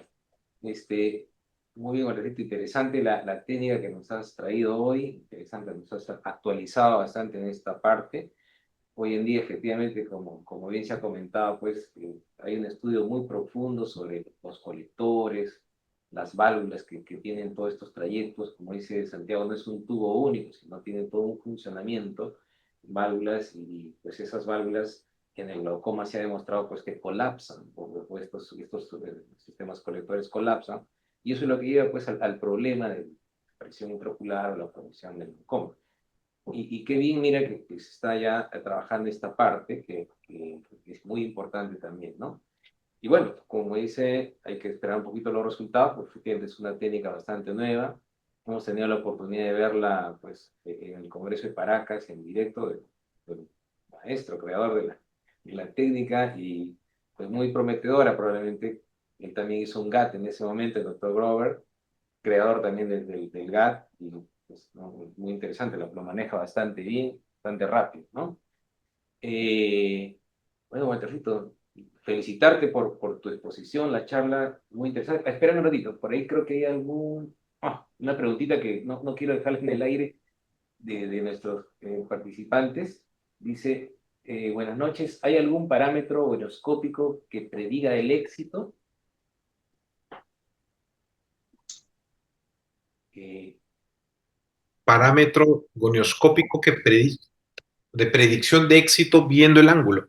Muy bien, Margarita, interesante la técnica que nos has traído hoy, interesante, nos has actualizado bastante en esta parte. Hoy en día, efectivamente, como bien se ha comentado, pues hay un estudio muy profundo sobre los colectores, las válvulas que tienen todos estos trayectos. Como dice Santiago, no es un tubo único, sino tiene todo un funcionamiento, válvulas, y pues esas válvulas en el glaucoma se ha demostrado pues que colapsan, o estos sistemas colectores colapsan, y eso es lo que lleva pues al problema de la presión intraocular o la progresión del glaucoma. Y qué bien, mira, que se está ya trabajando esta parte, que es muy importante también, ¿no? Y bueno, como dice, hay que esperar un poquito los resultados, porque efectivamente es una técnica bastante nueva. Hemos tenido la oportunidad de verla, pues, en el Congreso de Paracas, en directo, del maestro, creador de la técnica, y pues muy prometedora, probablemente. Él también hizo un GAT en ese momento, el doctor Grover, creador también del GAT, y pues, ¿no? Muy interesante, lo maneja bastante bien, bastante rápido, ¿no? Eh, bueno, Waltercito, felicitarte por tu exposición, la charla, muy interesante. Espera un ratito, por ahí creo que hay una preguntita que no quiero dejar en el aire de nuestros participantes. Dice, buenas noches, ¿hay algún parámetro horoscópico que prediga el éxito? Eh, Parámetro gonioscópico de predicción de éxito viendo el ángulo.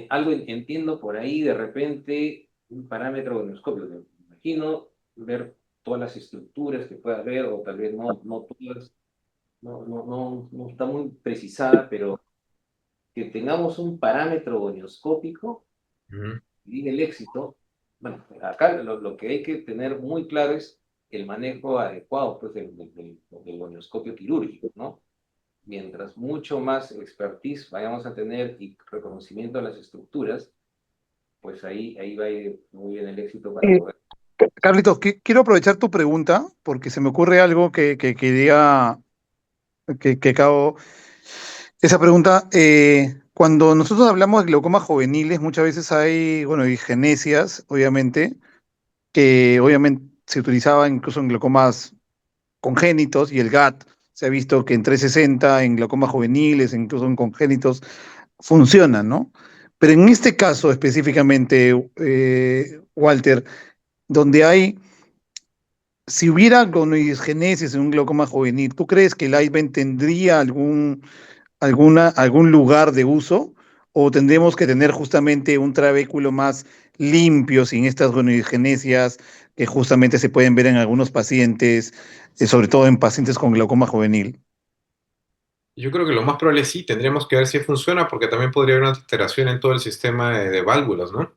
Algo entiendo por ahí, de repente, un parámetro gonioscópico. Me imagino ver todas las estructuras que pueda haber, o tal vez no todas, no está muy precisada, pero que tengamos un parámetro gonioscópico Ujú. y el éxito. Bueno, acá lo que hay que tener muy claro es el manejo adecuado pues, del gonioscopio quirúrgico, ¿no? Mientras mucho más expertise vayamos a tener y reconocimiento de las estructuras, pues ahí va a ir muy bien el éxito para Eh, poder. Carlitos, quiero aprovechar tu pregunta porque se me ocurre algo que quería que acabo. Esa pregunta, cuando nosotros hablamos de glaucomas juveniles, muchas veces hay, bueno, disgenesias, obviamente, que obviamente se utilizaban incluso en glaucomas congénitos y el GAT se ha visto que en 360, en glaucomas juveniles, incluso en congénitos, funcionan, ¿no? Pero en este caso específicamente, Walter, donde hay, si hubiera gonodisgenesis en un glaucoma juvenil, ¿tú crees que el IVEN tendría algún lugar de uso? ¿O tendremos que tener justamente un trabéculo más limpio, sin estas gonodigenesias que justamente se pueden ver en algunos pacientes, sobre todo en pacientes con glaucoma juvenil? Yo creo que lo más probable sí, tendríamos que ver si funciona, porque también podría haber una alteración en todo el sistema de válvulas, ¿no?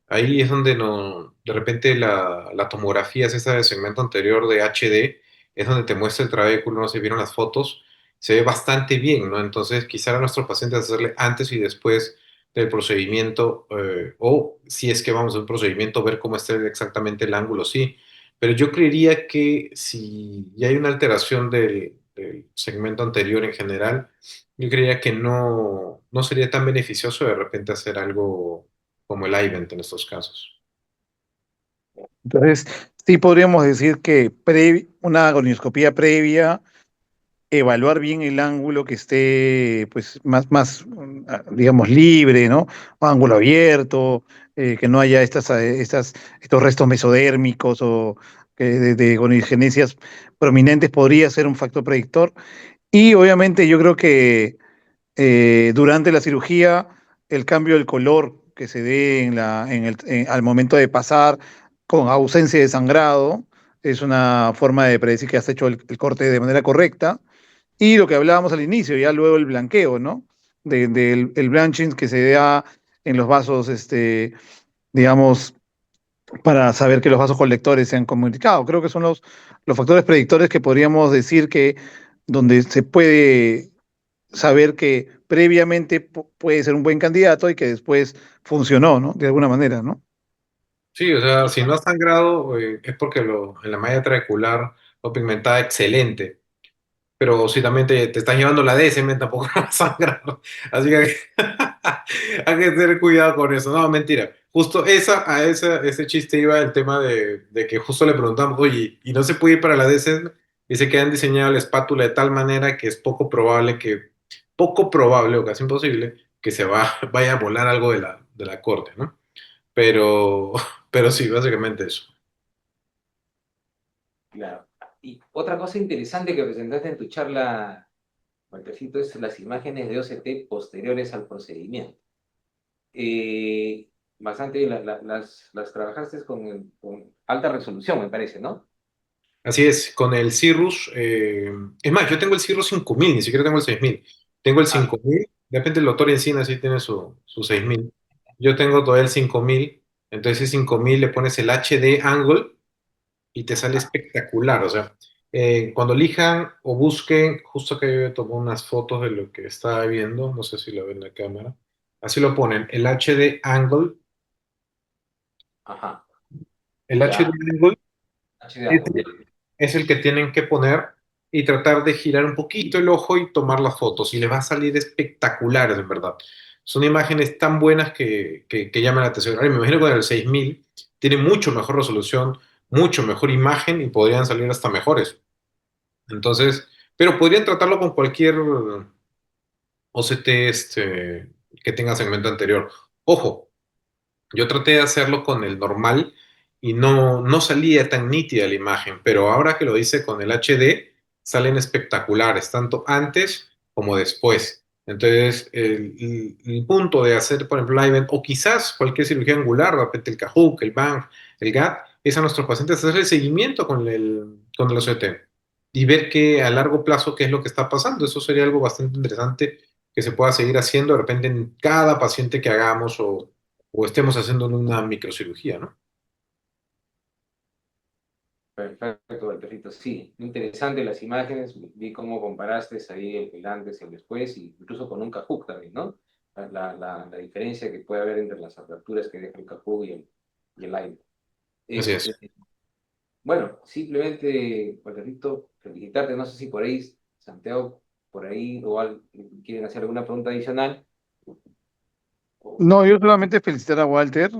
Ahí es donde no, de repente la tomografía es esa de segmento anterior de HD, es donde te muestra el trabéculo, no sé si vieron las fotos, se ve bastante bien, ¿no? Entonces, quizá a nuestros pacientes hacerle antes y después del procedimiento, o si es que vamos a un procedimiento, ver cómo está exactamente el ángulo, sí. Pero yo creería que si ya hay una alteración del segmento anterior en general, yo creería que no sería tan beneficioso de repente hacer algo como el IVENT en estos casos. Entonces, sí podríamos decir que una gonioscopía previa, evaluar bien el ángulo que esté, pues, digamos, libre, ¿no? Ángulo abierto, que no haya estos restos mesodérmicos o de goniogenesias prominentes, podría ser un factor predictor. Y obviamente yo creo que durante la cirugía, el cambio del color que se dé al momento de pasar con ausencia de sangrado es una forma de predecir que has hecho el corte de manera correcta. Y lo que hablábamos al inicio, ya luego el blanqueo, ¿no? El blanching que se da en los vasos, digamos, para saber que los vasos colectores se han comunicado. Creo que son los factores predictores que podríamos decir que donde se puede saber que previamente puede ser un buen candidato y que después funcionó, ¿no? De alguna manera, ¿no? Sí, o sea, si no ha sangrado, es porque en la malla trabecular o pigmentada excelente. Pero si también te estás llevando la DSM, tampoco va a sangrar. Así que hay que tener cuidado con eso. No, mentira. Justo ese chiste iba el tema de que justo le preguntamos, oye, ¿y no se puede ir para la DSM? Dice que han diseñado la espátula de tal manera que es poco probable o casi imposible que vaya a volar algo de la corte, ¿no? Pero, pero sí, básicamente eso. Claro. Y otra cosa interesante que presentaste en tu charla, Waltercito, es las imágenes de OCT posteriores al procedimiento. Eh, Bastante, las trabajaste con alta resolución, me parece, ¿no? Así es, con el Cirrus, es más, yo tengo el Cirrus 5000, ni siquiera tengo el 6000. Tengo el Ah, 5000, de repente el doctor Encina sí tiene su 6000. Yo tengo todavía el 5000, entonces ese 5000 le pones el HD angle y te sale espectacular. O sea, cuando elijan o busquen, justo que yo tomé unas fotos de lo que estaba viendo, no sé si lo ven en la cámara, así lo ponen, el HD angle, ajá, el HD ya, angle HD es ángulo, ya. es el que tienen que poner y tratar de girar un poquito el ojo y tomar las fotos. Y les va a salir espectaculares, en verdad. Son imágenes tan buenas que llaman la atención. Ahora, me imagino que con el 6000 tiene mucho mejor resolución, mucho mejor imagen y podrían salir hasta mejores. Entonces, pero podrían tratarlo con cualquier OCT que tenga segmento anterior. Ojo, yo traté de hacerlo con el normal y no salía tan nítida la imagen, pero ahora que lo hice con el HD, salen espectaculares, tanto antes como después. Entonces, el punto de hacer, por ejemplo, Live o quizás cualquier cirugía angular, de repente el CAHUC, el BANG, el GAT, es a nuestros pacientes hacer el seguimiento con el OCT y ver que a largo plazo qué es lo que está pasando. Eso sería algo bastante interesante que se pueda seguir haciendo de repente en cada paciente que hagamos o estemos haciendo una microcirugía, ¿no? Perfecto, Waltercito. Sí, interesante las imágenes. Vi cómo comparaste ahí el antes y el después, y incluso con un Cajuc también, ¿no? La diferencia que puede haber entre las aperturas que deja el Cajuc y el aire. Así es. Bueno, simplemente, Waltercito, felicitarte. No sé si por ahí, Santiago, por ahí, quieren hacer alguna pregunta adicional. No, yo solamente felicitar a Walter,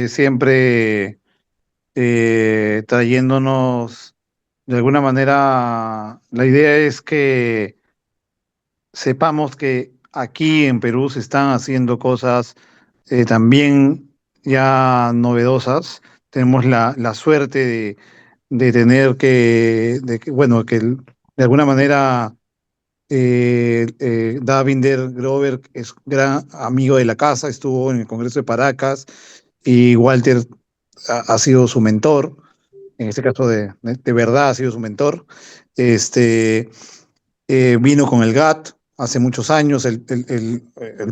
siempre trayéndonos, de alguna manera, la idea es que sepamos que aquí en Perú se están haciendo cosas también ya novedosas. Tenemos la suerte de tener bueno, de alguna manera Davinder Grover es gran amigo de la casa, estuvo en el Congreso de Paracas y Walter ha sido su mentor, en este caso de verdad ha sido su mentor. Este, vino con el GAT hace muchos años, el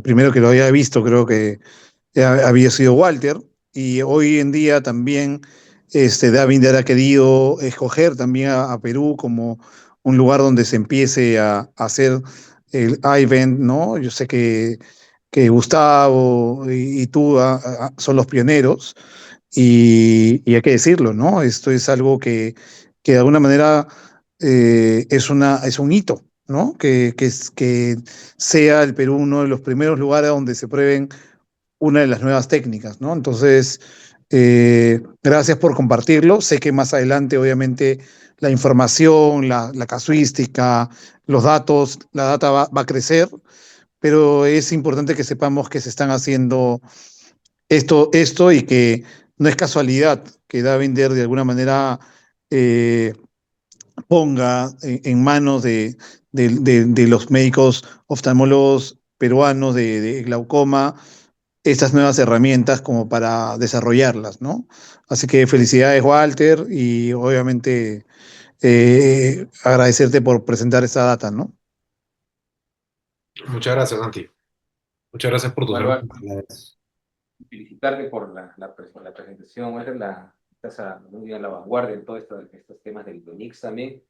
primero que lo había visto creo que había sido Walter, y hoy en día también Davinder ha querido escoger también a Perú como un lugar donde se empiece a hacer el event, ¿no? Yo sé que Gustavo y tú son los pioneros, y hay que decirlo, ¿no? Esto es algo que de alguna manera es un hito, ¿no? Que sea el Perú uno de los primeros lugares donde se prueben una de las nuevas técnicas, ¿no? Entonces, gracias por compartirlo. Sé que más adelante, obviamente, la información, la casuística, los datos, la data va a crecer, pero es importante que sepamos que se están haciendo esto y que no es casualidad que Davinder de alguna manera eh, ponga en manos de los médicos oftalmólogos peruanos de glaucoma estas nuevas herramientas como para desarrollarlas, ¿no? Así que felicidades, Walter, y obviamente agradecerte por presentar esta data, ¿no? Muchas gracias, Santi. Muchas gracias por tus Igual, hermosas palabras. felicitarte por la presentación. Estás muy bien a la vanguardia en todos estos temas del Donix también.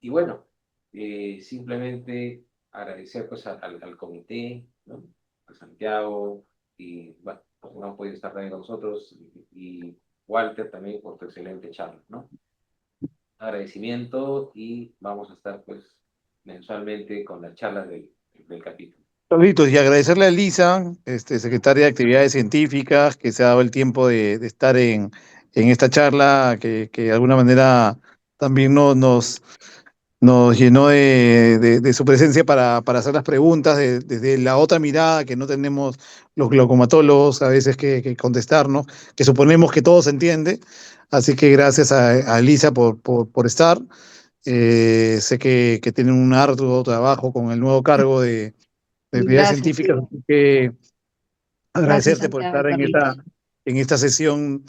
Y bueno, simplemente agradecer pues, al comité, ¿no? A Santiago, y bueno, pues no han podido estar también con nosotros, y Walter también por tu excelente charla, ¿no? Agradecimiento, y vamos a estar pues mensualmente con las charlas del capítulo. Saluditos, y agradecerle a Lisa, secretaria de Actividades Científicas, que se ha dado el tiempo de estar en esta charla, que de alguna manera también nos llenó de su presencia para hacer las preguntas desde la otra mirada que no tenemos los glaucomatólogos a veces que contestarnos, que suponemos que todo se entiende. Así que gracias a Lisa por estar. Sé que tienen un arduo trabajo con el nuevo cargo de Y actividades gracias, científicas, así que gracias agradecerte por Santiago y estar Carlitos. en esta sesión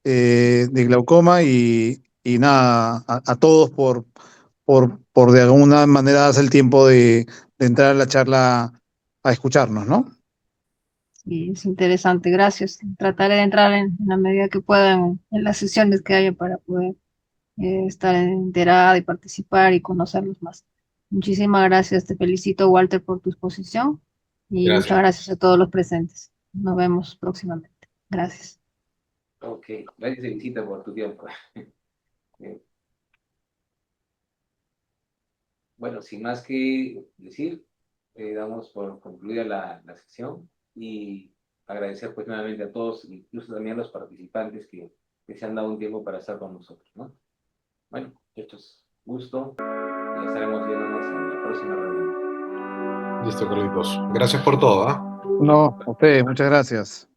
de glaucoma y nada, a todos por de alguna manera darse el tiempo de entrar a la charla a escucharnos, ¿no? Sí, es interesante, gracias. Trataré de entrar en la medida que pueda en las sesiones que haya para poder estar enterada y participar y conocerlos más. Muchísimas gracias, te felicito, Walter, por tu exposición y muchas Gracias. gracias a todos los presentes. Nos vemos próximamente. Gracias. Ok, gracias, Visita, por tu tiempo. Bien. Bueno, sin más que decir, damos por concluida la sesión, y agradecer pues nuevamente a todos, incluso también a los participantes que se han dado un tiempo para estar con nosotros, ¿no? Bueno, muchachos, gusto, y estaremos viéndonos en la próxima reunión. Listo, Carlitos. Gracias por todo, ¿ah? No, a ustedes, muchas gracias.